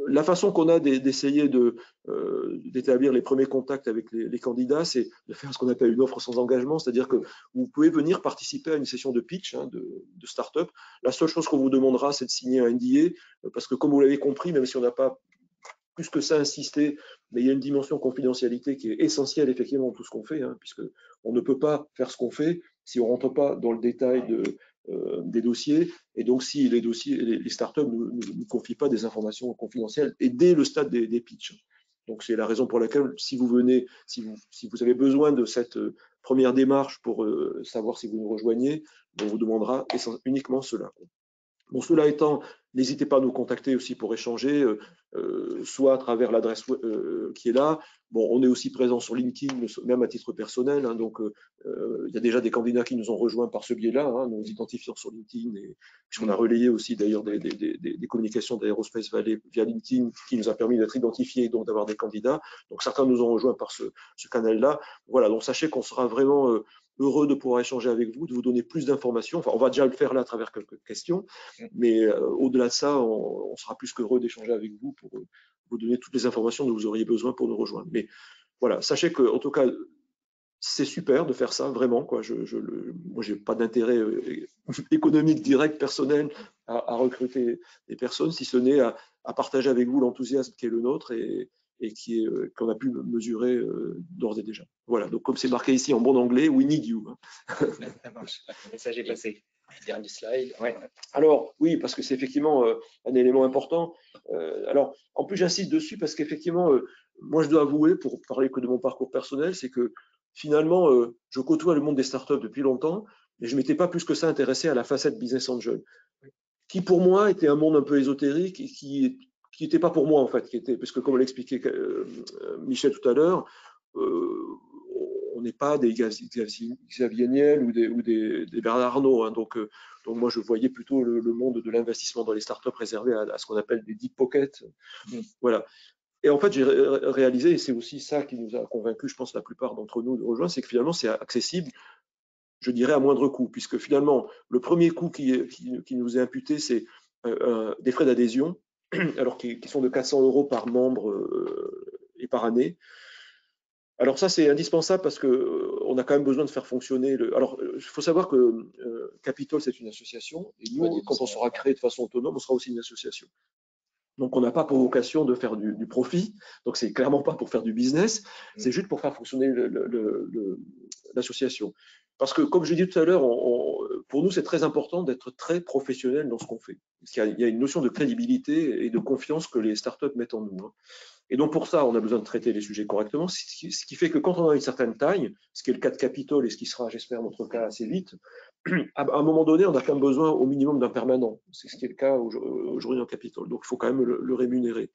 La façon qu'on a d'essayer d'établir les premiers contacts avec les candidats, c'est de faire ce qu'on appelle une offre sans engagement, c'est-à-dire que vous pouvez venir participer à une session de pitch, hein, de start-up. La seule chose qu'on vous demandera, c'est de signer un NDA, parce que comme vous l'avez compris, même si on n'a pas plus que ça insisté, mais il y a une dimension confidentialité qui est essentielle effectivement dans tout ce qu'on fait, hein, puisque on ne peut pas faire ce qu'on fait si on ne rentre pas dans le détail des dossiers. Et donc, si les dossiers, les startups ne confient pas des informations confidentielles et dès le stade des pitchs. Donc, c'est la raison pour laquelle, si vous venez, si vous avez besoin de cette première démarche pour savoir si vous nous rejoignez, on vous demandera uniquement cela. Bon, cela étant, n'hésitez pas à nous contacter aussi pour échanger, soit à travers l'adresse qui est là. Bon, on est aussi présent sur LinkedIn, même à titre personnel, hein, donc il y a déjà des candidats qui nous ont rejoints par ce biais-là, hein, nous identifiant sur LinkedIn, et puisqu'on a relayé aussi d'ailleurs des communications d'Aerospace Valley via LinkedIn, qui nous a permis d'être identifiés et donc d'avoir des candidats. Donc certains nous ont rejoints par ce canal-là. Voilà, donc sachez qu'on sera vraiment heureux de pouvoir échanger avec vous, de vous donner plus d'informations. Enfin, on va déjà le faire là à travers quelques questions, mais au-delà de ça, on sera plus qu'heureux d'échanger avec vous pour vous donner toutes les informations dont vous auriez besoin pour nous rejoindre. Mais voilà, sachez que, en tout cas, c'est super de faire ça, vraiment, quoi. Moi, j'ai pas d'intérêt économique direct, personnel, à recruter des personnes, si ce n'est à partager avec vous l'enthousiasme qui est le nôtre et qu'on a pu mesurer d'ores et déjà. Voilà, donc comme c'est marqué ici en bon anglais, we need you. Ça marche, le message est passé. Dernier slide. Ouais. Alors, oui, parce que c'est effectivement un élément important. Alors, en plus, j'insiste dessus parce qu'effectivement, moi, je dois avouer, pour parler que de mon parcours personnel, c'est que finalement, je côtoie le monde des startups depuis longtemps, mais je ne m'étais pas plus que ça intéressé à la facette business angel, qui pour moi était un monde un peu ésotérique et qui n'était pas pour moi, en fait, parce que comme l'expliquait Michel tout à l'heure, on n'est pas des Xavier Niel ou des Bernard Arnault, hein, donc moi je voyais plutôt le monde de l'investissement dans les startups réservé à ce qu'on appelle des deep pockets. Voilà. Et en fait, j'ai réalisé, et c'est aussi ça qui nous a convaincus, je pense, la plupart d'entre nous de rejoindre, c'est que finalement c'est accessible, je dirais, à moindre coût, puisque finalement le premier coût qui nous est imputé, c'est des frais d'adhésion, alors qui sont de 400 € par membre et par année. Alors ça, c'est indispensable parce qu'on a quand même besoin de faire fonctionner Alors, il faut savoir que Capital, c'est une association, et nous, quand on sera créé de façon autonome, on sera aussi une association. Donc, on n'a pas pour vocation de faire du profit, donc c'est clairement pas pour faire du business, c'est juste pour faire fonctionner l'association. Parce que, comme je l'ai dit tout à l'heure, pour nous, c'est très important d'être très professionnel dans ce qu'on fait. Parce qu'il y a une notion de crédibilité et de confiance que les startups mettent en nous, hein. Et donc pour ça, on a besoin de traiter les sujets correctement, ce qui fait que quand on a une certaine taille, ce qui est le cas de Capital et ce qui sera, j'espère, notre cas assez vite, à un moment donné, on a quand même besoin au minimum d'un permanent. C'est ce qui est le cas aujourd'hui en Capital. Donc il faut quand même le rémunérer.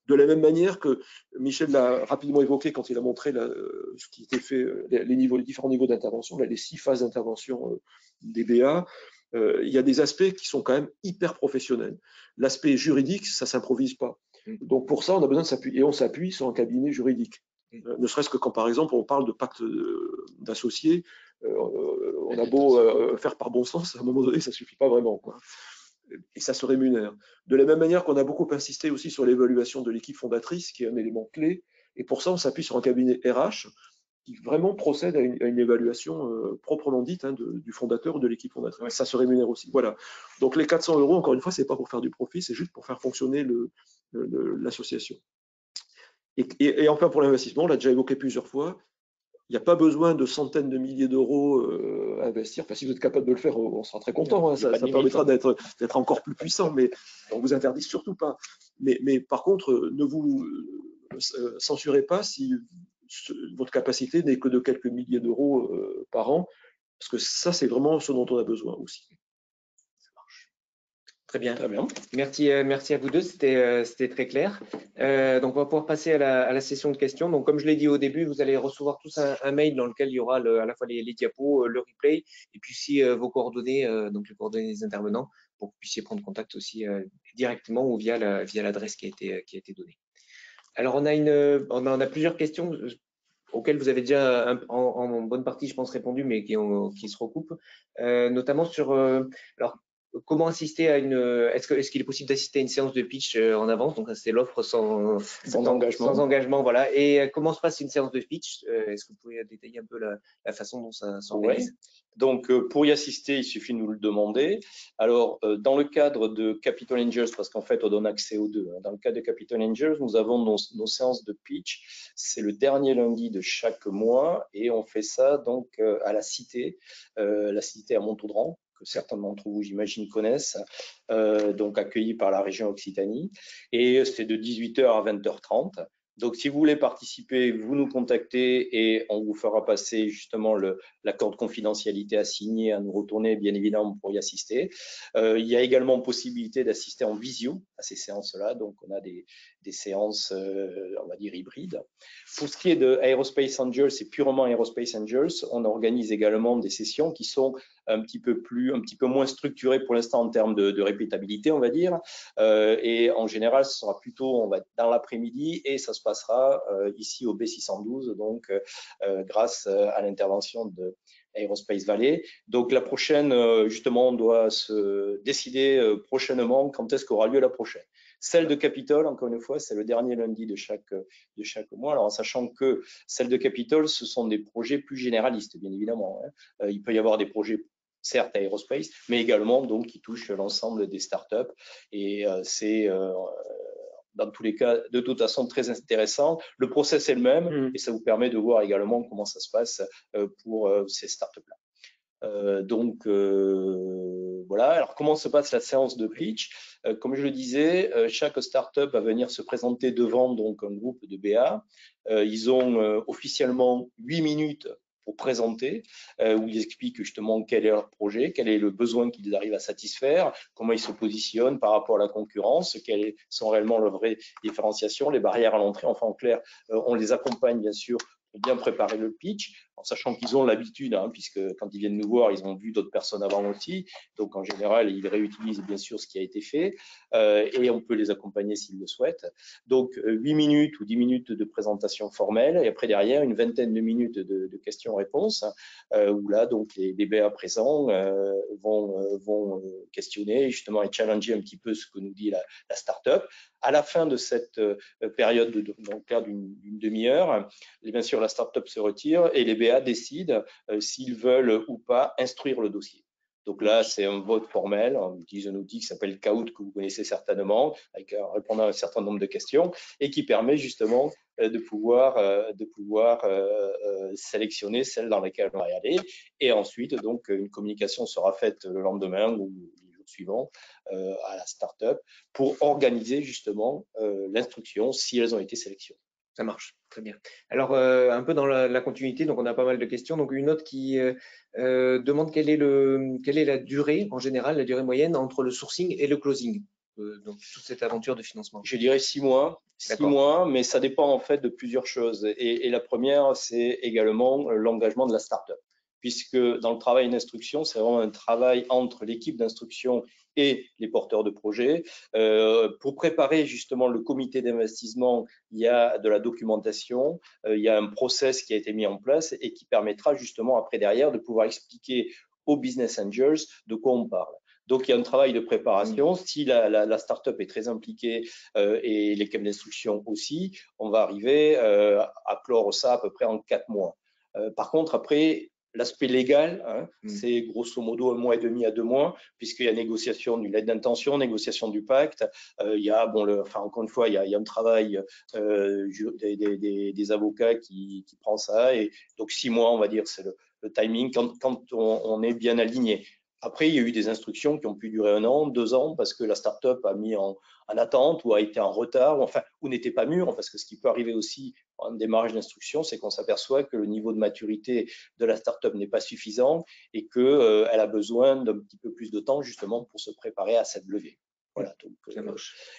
De la même manière que Michel l'a rapidement évoqué quand il a montré ce qui était fait, les différents niveaux d'intervention, les 6 phases d'intervention des BA, il y a des aspects qui sont quand même hyper professionnels. L'aspect juridique, ça ne s'improvise pas. Donc pour ça, on a besoin de s'appuyer, et on s'appuie sur un cabinet juridique. Ne serait-ce que quand, par exemple, on parle de pacte d'associés, on a beau faire par bon sens, à un moment donné, ça ne suffit pas vraiment, quoi. Et ça se rémunère. De la même manière qu'on a beaucoup insisté aussi sur l'évaluation de l'équipe fondatrice, qui est un élément clé, et pour ça, on s'appuie sur un cabinet RH qui vraiment procède à une évaluation proprement dite, hein, du fondateur ou de l'équipe fondatrice. Ça se rémunère aussi. Voilà. Donc les 400 €, encore une fois, c'est pas pour faire du profit, c'est juste pour faire fonctionner l'association. Et enfin, pour l'investissement, on l'a déjà évoqué plusieurs fois, il n'y a pas besoin de centaines de milliers d'euros à investir. Enfin, si vous êtes capable de le faire, on sera très content, hein. Ça permettra d'être encore plus puissant, mais on ne vous interdit surtout pas. Mais par contre, ne vous censurez pas si votre capacité n'est que de quelques milliers d'euros par an, parce que ça, c'est vraiment ce dont on a besoin aussi. Ça marche. Très bien. Très bien. Merci à vous deux, c'était très clair. Donc, on va pouvoir passer à la session de questions. Donc, comme je l'ai dit au début, vous allez recevoir tous un mail dans lequel il y aura à la fois les diapos, le replay, et puis aussi vos coordonnées, donc les coordonnées des intervenants, pour que vous puissiez prendre contact aussi directement ou via l'adresse qui a été donnée. Alors, on en a plusieurs questions auxquelles vous avez déjà en bonne partie, je pense, répondu, mais qui se recoupent, notamment sur alors, comment assister à est-ce qu'il est possible d'assister à une séance de pitch en avance? Donc, c'est l'offre sans engagement, voilà. Et comment se passe une séance de pitch? Est-ce que vous pouvez détailler un peu la façon dont ça s'organise? Ouais. Donc, pour y assister, il suffit de nous le demander. Alors, dans le cadre de Capital Angels, parce qu'en fait, on donne accès aux deux. Dans le cadre de Capital Angels, nous avons nos séances de pitch. C'est le dernier lundi de chaque mois et on fait ça donc à la Cité à Montaudran, que certains d'entre vous, j'imagine, connaissent, donc accueilli par la région Occitanie. Et c'est de 18h à 20h30. Donc, si vous voulez participer, vous nous contactez et on vous fera passer justement l'accord de confidentialité à signer, à nous retourner, bien évidemment, pour y assister. Il y a également possibilité d'assister en visio à ces séances-là. Donc, on a des séances, on va dire, hybrides. Pour ce qui est de Aerospace Angels, c'est purement Aerospace Angels. On organise également des sessions qui sont un petit peu moins structurées pour l'instant en termes de répétabilité, on va dire. Et en général, ce sera plutôt dans l'après-midi et ça se passera ici au B612, donc grâce à l'intervention de Aerospace Valley. Donc la prochaine, justement, on doit se décider prochainement quand est-ce qu'aura lieu la prochaine. Celle de Capitol, encore une fois, c'est le dernier lundi de chaque mois. Alors, en sachant que celle de Capitol, ce sont des projets plus généralistes, bien évidemment. Hein. Il peut y avoir des projets certes aérospace, mais également donc qui touchent l'ensemble des startups. Et c'est dans tous les cas, de toute façon, très intéressant. Le process est le même et ça vous permet de voir également comment ça se passe pour ces startups-là. Voilà. Alors, comment se passe la séance de pitch? Comme je le disais, chaque startup va venir se présenter devant donc un groupe de BA. Ils ont officiellement 8 minutes pour présenter, où ils expliquent justement quel est leur projet, quel est le besoin qu'ils arrivent à satisfaire, comment ils se positionnent par rapport à la concurrence, quelles sont réellement leurs vraies différenciations, les barrières à l'entrée. Enfin, en clair, on les accompagne bien sûr pour bien préparer le pitch, en sachant qu'ils ont l'habitude, hein, puisque quand ils viennent nous voir, ils ont vu d'autres personnes avant aussi. Donc, en général, ils réutilisent bien sûr ce qui a été fait et on peut les accompagner s'ils le souhaitent. Donc, 8 minutes ou 10 minutes de présentation formelle et après, derrière, une vingtaine de minutes de questions-réponses où là, donc, les BA présents vont questionner justement et challenger un petit peu ce que nous dit la start-up. À la fin de cette période, dans le cadre d'une demi-heure, bien sûr, la start-up se retire et les BA décident s'ils veulent ou pas instruire le dossier. Donc là, c'est un vote formel. On utilise un outil qui s'appelle Kahoot, que vous connaissez certainement, avec répondant à un certain nombre de questions et qui permet justement de pouvoir sélectionner celles dans lesquelles on va y aller. Et ensuite, donc, une communication sera faite le lendemain ou les jours suivants à la start-up pour organiser justement l'instruction si elles ont été sélectionnées. Ça marche, très bien. Alors, un peu dans la continuité, donc on a pas mal de questions. Donc, une autre qui demande quelle est la durée, en général, la durée moyenne entre le sourcing et le closing, donc toute cette aventure de financement. Je dirais 6 mois. 6 mois, mais ça dépend en fait de plusieurs choses. Et la première, c'est également l'engagement de la start-up. Puisque dans le travail d'instruction, c'est vraiment un travail entre l'équipe d'instruction et les porteurs de projets. Pour préparer justement le comité d'investissement, il y a de la documentation, il y a un process qui a été mis en place et qui permettra justement après derrière de pouvoir expliquer aux business angels de quoi on parle. Donc, il y a un travail de préparation. Si la start-up est très impliquée et l'équipe d'instruction aussi, on va arriver à clore ça à peu près en 4 mois. Par contre, après, l'aspect légal, hein, c'est grosso modo 1 mois et demi à 2 mois, puisqu'il y a négociation d'une lettre d'intention, négociation du pacte. Il y a, encore une fois, il y a un travail des avocats qui prend ça. Et donc, 6 mois, on va dire, c'est le timing quand on est bien aligné. Après, il y a eu des instructions qui ont pu durer 1 an, 2 ans, parce que la start-up a mis en attente ou a été en retard, ou n'était pas mûre, parce que ce qui peut arriver aussi en démarrage d'instruction, c'est qu'on s'aperçoit que le niveau de maturité de la start-up n'est pas suffisant et qu'elle a besoin d'un petit peu plus de temps justement pour se préparer à cette levée. Voilà, donc,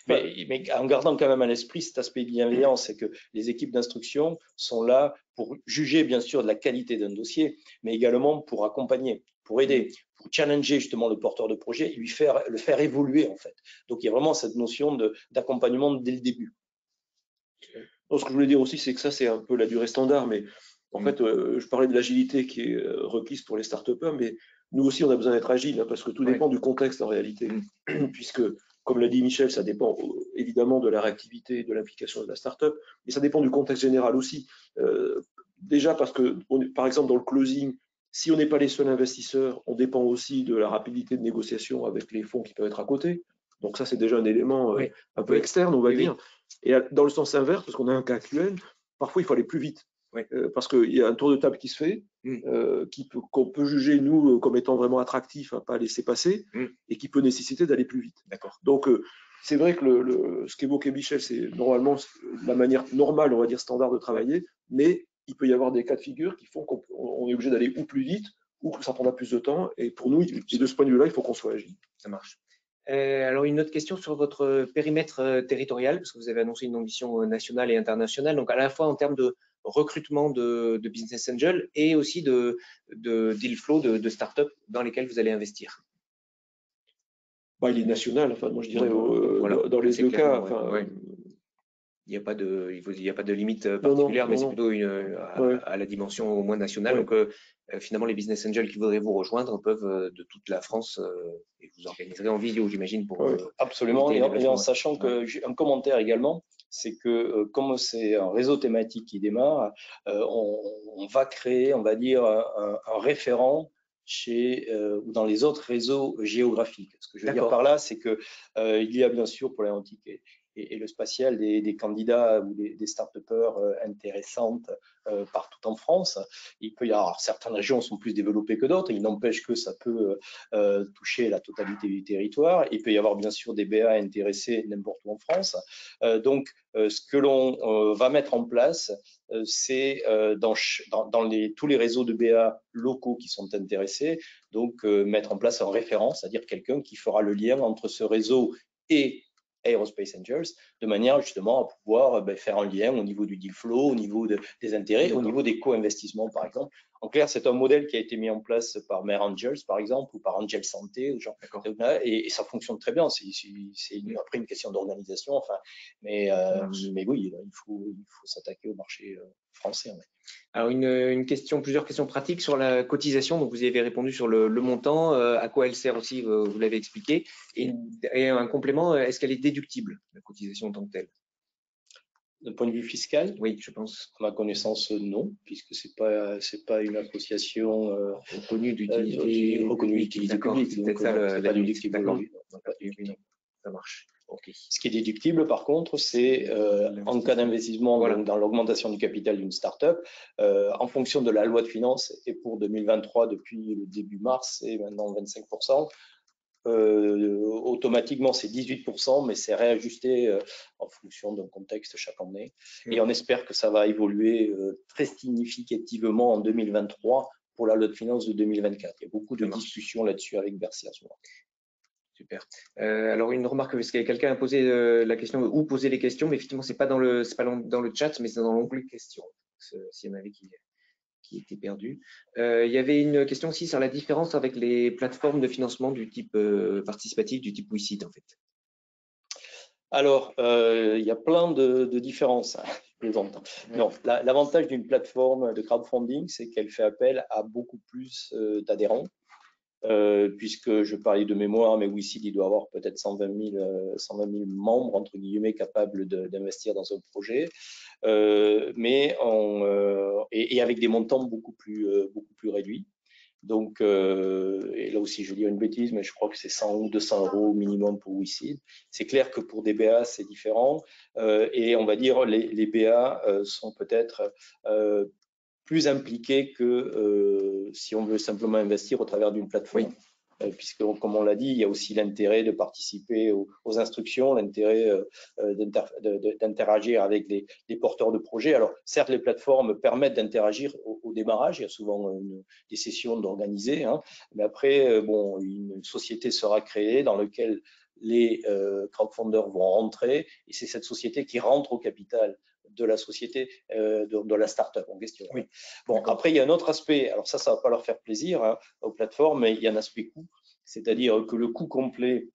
mais en gardant quand même à l'esprit cet aspect bienveillant, c'est que les équipes d'instruction sont là pour juger bien sûr de la qualité d'un dossier, mais également pour accompagner, pour aider, pour challenger justement le porteur de projet et le faire évoluer en fait. Donc il y a vraiment cette notion d'accompagnement dès le début. Donc, ce que je voulais dire aussi, c'est que ça, c'est un peu la durée standard, mais en fait, je parlais de l'agilité qui est requise pour les start-upers, mais nous aussi, on a besoin d'être agile, hein, parce que tout dépend du contexte en réalité. Puisque, comme l'a dit Michel, ça dépend évidemment de la réactivité et de l'implication de la start-up, mais ça dépend du contexte général aussi. Déjà parce que, par exemple, dans le closing, si on n'est pas les seuls investisseurs, on dépend aussi de la rapidité de négociation avec les fonds qui peuvent être à côté. Donc ça, c'est déjà un élément un peu externe, on va dire. Et dans le sens inverse, parce qu'on a un cas actuel, parfois il faut aller plus vite. Parce qu'il y a un tour de table qui se fait, qu'on peut juger, nous, comme étant vraiment attractif à ne pas laisser passer, et qui peut nécessiter d'aller plus vite. Donc, c'est vrai que ce qu'évoquait Michel, c'est normalement la manière normale, on va dire, standard de travailler, mais il peut y avoir des cas de figure qui font qu'on est obligé d'aller ou plus vite, ou que ça prendra plus de temps. Et pour nous, de ce point de vue-là, il faut qu'on soit agile. Ça marche. Alors, une autre question sur votre périmètre territorial, parce que vous avez annoncé une ambition nationale et internationale, donc à la fois en termes de recrutement de business angel et aussi de deal flow de start-up dans lesquels vous allez investir. Il est national, enfin, moi je dirais dans les deux cas. Il n'y a pas de limite particulière, mais c'est plutôt à la dimension au moins nationale. Donc, finalement, les business angels qui voudraient vous rejoindre peuvent de toute la France et vous organiserez en vidéo, j'imagine. Absolument. Et en sachant que j'ai un commentaire également, c'est que comme c'est un réseau thématique qui démarre, on va créer, on va dire, un référent ou dans les autres réseaux géographiques. Ce que je veux dire par là, c'est que il y a bien sûr pour l'aéronautique et le spatial des candidats ou des start-upers intéressantes partout en France. Il peut y avoir certaines régions sont plus développées que d'autres. Il n'empêche que ça peut toucher la totalité du territoire. Il peut y avoir bien sûr des BA intéressés n'importe où en France. Donc, ce que l'on va mettre en place, c'est dans tous les réseaux de BA locaux qui sont intéressés, donc mettre en place un référent, c'est-à-dire quelqu'un qui fera le lien entre ce réseau et Aerospace Angels, de manière justement à pouvoir faire un lien au niveau du deal flow, au niveau des intérêts, au niveau des co-investissements par exemple. En clair, c'est un modèle qui a été mis en place par Mare Angels par exemple, ou par Angel Santé, et ça fonctionne très bien. C'est après une question d'organisation, enfin, mais oui, il faut s'attaquer au marché français. Alors, plusieurs questions pratiques sur la cotisation. Donc, vous y avez répondu sur le montant, à quoi elle sert aussi, vous l'avez expliqué. Et un complément, est-ce qu'elle est déductible, la cotisation en tant que telle? D'un point de vue fiscal? Oui, je pense. À ma connaissance, non, puisque c'est pas une association reconnue d'utilité publique. D'accord, c'est peut-être ça la déductible aujourd'hui. Ça marche. Okay. Ce qui est déductible, par contre, c'est en cas d'investissement dans l'augmentation du capital d'une start-up, en fonction de la loi de finances, et pour 2023, depuis le début mars, c'est maintenant 25%. Automatiquement, c'est 18%, mais c'est réajusté en fonction d'un contexte chaque année. Et on espère que ça va évoluer très significativement en 2023 pour la loi de finances de 2024. Il y a beaucoup de discussions là-dessus avec Bercy à ce moment. Super. Alors, une remarque, parce que quelqu'un a posé la question, ou posé les questions, mais effectivement, c'est pas dans le chat, mais c'est dans l'onglet questions. S'il y en avait qui était perdu. Il y avait une question aussi sur la différence avec les plateformes de financement du type participatif, du type WeSeed, en fait. Alors, il y a plein de différences. Non, l'avantage d'une plateforme de crowdfunding, c'est qu'elle fait appel à beaucoup plus d'adhérents. Puisque je parlais de mémoire, mais WeSeed, il doit avoir peut-être 120 000 membres, entre guillemets, capables d'investir dans un projet, et avec des montants beaucoup plus réduits. Donc, et là aussi, je dis une bêtise, mais je crois que c'est 100 ou 200 € minimum pour WeSeed. C'est clair que pour des BA, c'est différent. Et on va dire, les BA sont peut-être plus impliqués que si on veut simplement investir au travers d'une plateforme. Puisque, comme on l'a dit, il y a aussi l'intérêt de participer aux instructions, l'intérêt d'interagir avec les porteurs de projets. Alors, certes, les plateformes permettent d'interagir au démarrage, il y a souvent des sessions d'organiser, mais après, une société sera créée dans laquelle les crowdfunders vont rentrer, et c'est cette société qui rentre au capital de la société, de la start-up en question. Oui. Bon, après, il y a un autre aspect, alors ça va pas leur faire plaisir aux plateformes, mais il y a un aspect coût, c'est-à-dire que le coût complet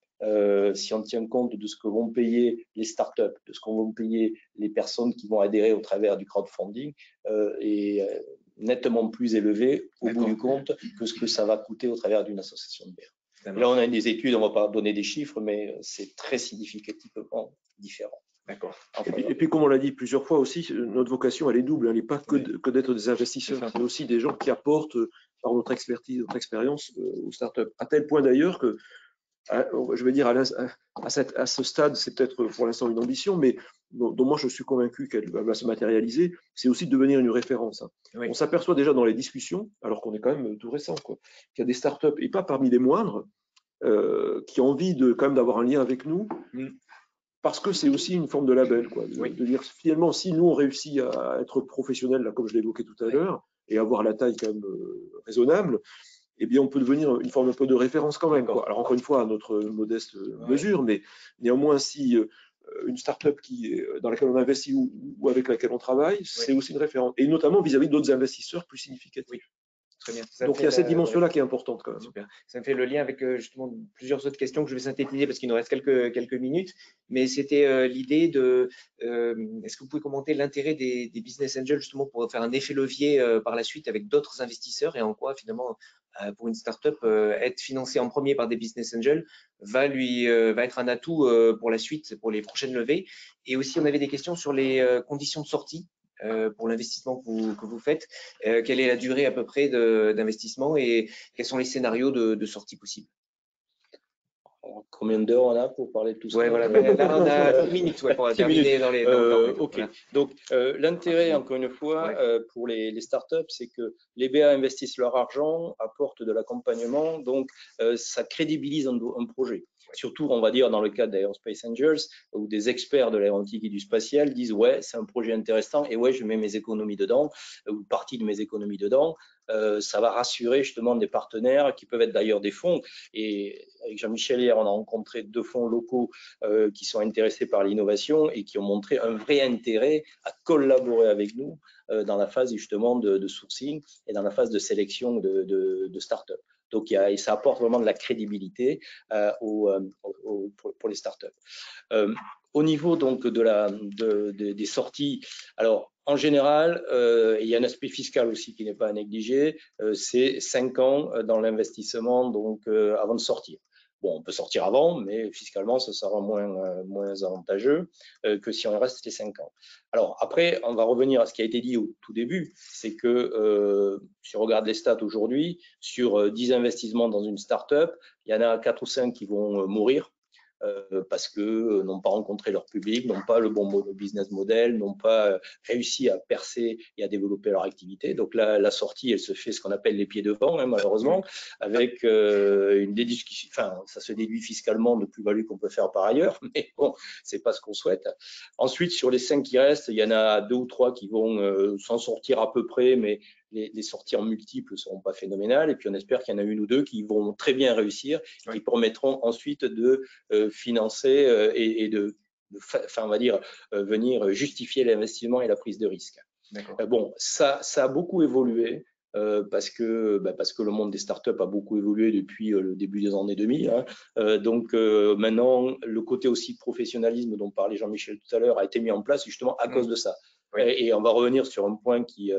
si on tient compte de ce que vont payer les startups, de ce que vont payer les personnes qui vont adhérer au travers du crowdfunding, est nettement plus élevé au bout du compte que ce que ça va coûter au travers d'une association de bière. Là, on a des études, on ne va pas donner des chiffres, mais c'est très significativement différent. D'accord. Et puis, comme on l'a dit plusieurs fois aussi, notre vocation, elle est double. Elle n'est pas que d'être des investisseurs, c'est aussi des gens qui apportent par notre expertise, notre expérience aux startups. À tel point d'ailleurs que, je vais dire, à ce stade, c'est peut-être pour l'instant une ambition, mais dont moi je suis convaincu qu'elle va se matérialiser, c'est aussi de devenir une référence. Oui. On s'aperçoit déjà dans les discussions, alors qu'on est quand même tout récent, qu'il y a des startups, et pas parmi les moindres, qui ont envie quand même d'avoir un lien avec nous. Parce que c'est aussi une forme de label, quoi, de dire finalement, si nous on réussit à être professionnels, là, comme je l'évoquais tout à l'heure, et avoir la taille quand même raisonnable, eh bien on peut devenir une forme un peu de référence quand même. Quoi. Alors encore une fois, à notre modeste mesure, mais néanmoins, si une start-up dans laquelle on investit ou avec laquelle on travaille, c'est aussi une référence, et notamment vis-à-vis d'autres investisseurs plus significatifs. Très bien. Donc il y a cette dimension-là qui est importante quand même. Super. Ça me fait le lien avec justement plusieurs autres questions que je vais synthétiser parce qu'il nous reste quelques minutes. Mais c'était l'idée de est-ce que vous pouvez commenter l'intérêt des business angels justement pour faire un effet levier par la suite avec d'autres investisseurs et en quoi finalement pour une startup être financé en premier par des business angels va être un atout pour la suite, pour les prochaines levées. Et aussi on avait des questions sur les conditions de sortie. Pour l'investissement que vous faites, quelle est la durée à peu près d'investissement et quels sont les scénarios de sortie possibles? Combien d'heures on a pour parler de tout ça? Voilà. Là, on a 10 minutes pour terminer dans les OK. Voilà. Donc, l'intérêt, encore une fois, pour les startups, c'est que les BA investissent leur argent, apportent de l'accompagnement, donc ça crédibilise un projet. Surtout, on va dire, dans le cadre d'Aerospace Angels, où des experts de l'aéronautique et du spatial disent « ouais, c'est un projet intéressant et ouais, je mets mes économies dedans, ou une partie de mes économies dedans ». Ça va rassurer justement des partenaires qui peuvent être d'ailleurs des fonds. Et avec Jean-Michel hier, on a rencontré 2 fonds locaux qui sont intéressés par l'innovation et qui ont montré un vrai intérêt à collaborer avec nous dans la phase justement de sourcing et dans la phase de sélection de start-up. Donc, et ça apporte vraiment de la crédibilité pour les startups. Au niveau donc des sorties, alors en général, il y a un aspect fiscal aussi qui n'est pas à négliger, c'est 5 ans dans l'investissement donc avant de sortir. Bon, on peut sortir avant, mais fiscalement, ça sera moins avantageux que si on reste les 5 ans. Alors après, on va revenir à ce qui a été dit au tout début, c'est que si on regarde les stats aujourd'hui, sur 10 investissements dans une start-up, il y en a 4 ou 5 qui vont mourir. Parce que n'ont pas rencontré leur public, n'ont pas le bon business model, n'ont pas réussi à percer et à développer leur activité. Donc là, la sortie, elle se fait ce qu'on appelle les pieds devant, hein, malheureusement, avec une déduction. Enfin, ça se déduit fiscalement de plus-value qu'on peut faire par ailleurs, mais bon, c'est pas ce qu'on souhaite. Ensuite, sur les 5 qui restent, il y en a 2 ou 3 qui vont s'en sortir à peu près, mais les sorties en multiples ne seront pas phénoménales. Et puis, on espère qu'il y en a 1 ou 2 qui vont très bien réussir, qui permettront ensuite de financer et on va dire, venir justifier l'investissement et la prise de risque. Bon, ça a beaucoup évolué. Parce que le monde des startups a beaucoup évolué depuis le début des années 2000. Hein. Donc maintenant, le côté aussi professionnalisme dont parlait Jean-Michel tout à l'heure a été mis en place justement à cause de ça. Oui. Et on va revenir sur un point qui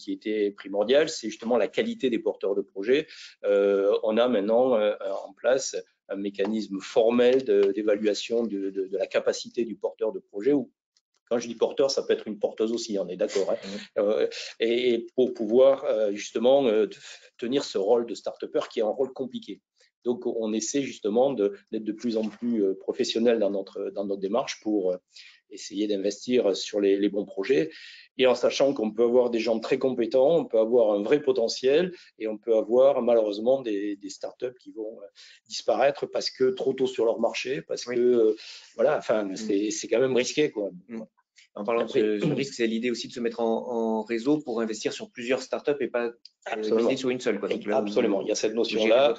était primordial, c'est justement la qualité des porteurs de projets. On a maintenant en place un mécanisme formel d'évaluation de la capacité du porteur de projet. Où, quand je dis porteur, ça peut être une porteuse aussi, on est d'accord. Hein. Et pour pouvoir justement tenir ce rôle de start-upper qui est un rôle compliqué. Donc, on essaie justement d'être de plus en plus professionnel dans notre démarche pour essayer d'investir sur les bons projets. Et en sachant qu'on peut avoir des gens très compétents, on peut avoir un vrai potentiel et on peut avoir malheureusement des startups qui vont disparaître parce que trop tôt sur leur marché, parce que voilà, enfin, c'est quand même risqué, quoi. En parlant de ce risque, c'est l'idée aussi de se mettre en réseau pour investir sur plusieurs startups et pas miser sur une seule. Quoi. Donc, là, absolument, il y a cette notion-là.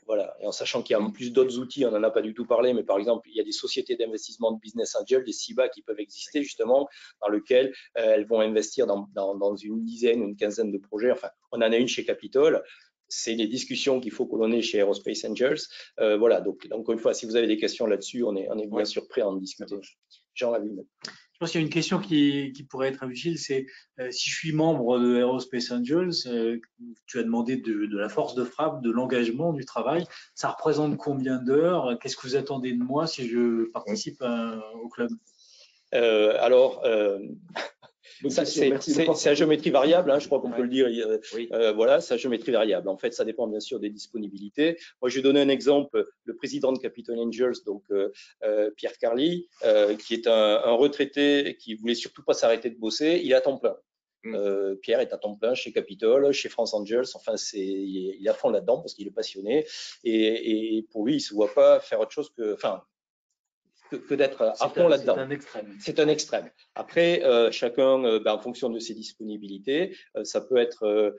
Voilà. Et en sachant qu'il y a en plus d'autres outils, on n'en a pas du tout parlé, mais par exemple, il y a des sociétés d'investissement de business angel, des CIBA qui peuvent exister justement, dans lesquelles elles vont investir dans une dizaine ou une quinzaine de projets. Enfin, on en a une chez Capitol. c'est les discussions qu'il faut que l'on ait chez Aerospace Angels. Voilà, donc encore une fois, si vous avez des questions là-dessus, on est bien sûr prêt à en discuter. Jean Lavigne. Je pense qu'il y a une question qui pourrait être utile, c'est si je suis membre de Aerospace Angels, tu as demandé de la force de frappe, de l'engagement, du travail. Ça représente combien d'heures? Qu'est-ce que vous attendez de moi si je participe au club? C'est à géométrie variable, hein, je crois qu'on peut le dire. Oui. Voilà, c'est à géométrie variable. En fait, ça dépend bien sûr des disponibilités. Moi, je vais donner un exemple. Le président de Capitol Angels, donc Pierre Carly, qui est un retraité qui voulait surtout pas s'arrêter de bosser, il est à temps plein. Pierre est à temps plein chez Capitol, chez France Angels. Enfin, il est à fond là-dedans parce qu'il est passionné. Et pour lui, il se voit pas faire autre chose que d'être à fond là-dedans. C'est un extrême. C'est un extrême. Après, chacun, en fonction de ses disponibilités, ça peut être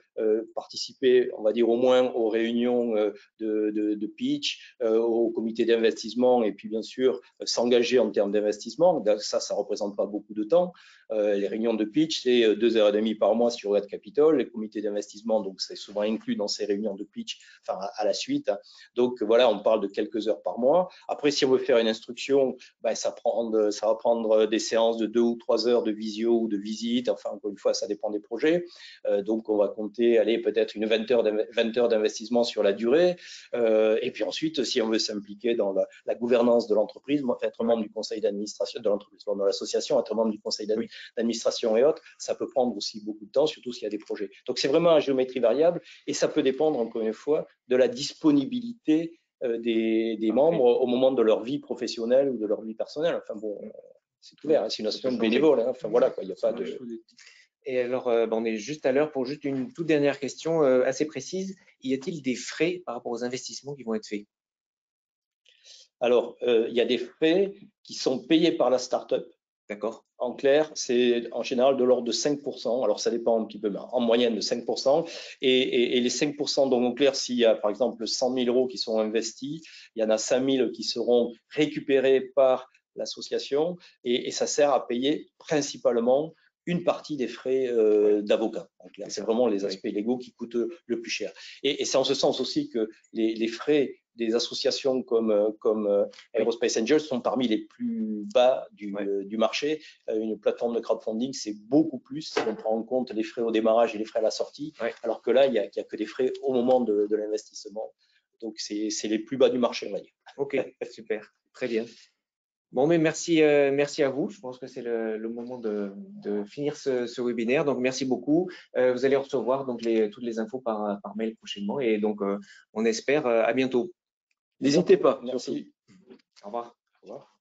participer, on va dire au moins aux réunions de pitch, au comité d'investissement, et puis bien sûr s'engager en termes d'investissement. Ça représente pas beaucoup de temps. Les réunions de pitch, c'est 2h30 par mois sur Red Capital. Les comités d'investissement, donc c'est souvent inclus dans ces réunions de pitch, enfin à la suite. Donc voilà, on parle de quelques heures par mois. Après, si on veut faire une instruction, ça va prendre des séances de 2 ou 3 heures de visio ou de visite. Enfin, encore une fois, ça dépend des projets. Donc, on va compter, peut-être une 20 heures d'investissement sur la durée. Et puis ensuite, si on veut s'impliquer dans la gouvernance de l'entreprise, être membre du conseil d'administration de l'entreprise, dans l'association, être membre du conseil d'administration et autres, ça peut prendre aussi beaucoup de temps, surtout s'il y a des projets. Donc, c'est vraiment à géométrie variable et ça peut dépendre, encore une fois, de la disponibilité des membres au moment de leur vie professionnelle ou de leur vie personnelle. Enfin bon, c'est ouvert, hein, c'est une association bénévole. Hein. Enfin voilà, quoi, il n'y a pas de. Et alors, on est juste à l'heure pour juste une toute dernière question assez précise. Y a-t-il des frais par rapport aux investissements qui vont être faits? Alors, il y a des frais qui sont payés par la start-up. D'accord. En clair, c'est en général de l'ordre de 5%. Alors, ça dépend un petit peu, mais en moyenne de 5%. Et les 5%, donc en clair, s'il y a par exemple 100 000 euros qui sont investis, il y en a 5 000 qui seront récupérés par l'association et ça sert à payer principalement une partie des frais d'avocat. C'est vraiment les aspects légaux qui coûtent le plus cher. Et c'est en ce sens aussi que les frais des associations comme Aerospace Angels sont parmi les plus bas du marché. Une plateforme de crowdfunding, c'est beaucoup plus si on prend en compte les frais au démarrage et les frais à la sortie, alors que là, il n'y a que des frais au moment de l'investissement. Donc, c'est les plus bas du marché, on va dire. Ok, super, très bien. Bon, mais merci à vous. Je pense que c'est le moment de finir ce webinaire. Donc, merci beaucoup. Vous allez recevoir donc toutes les infos par mail prochainement. Et donc, on espère à bientôt. N'hésitez pas. Merci. Au revoir. Au revoir.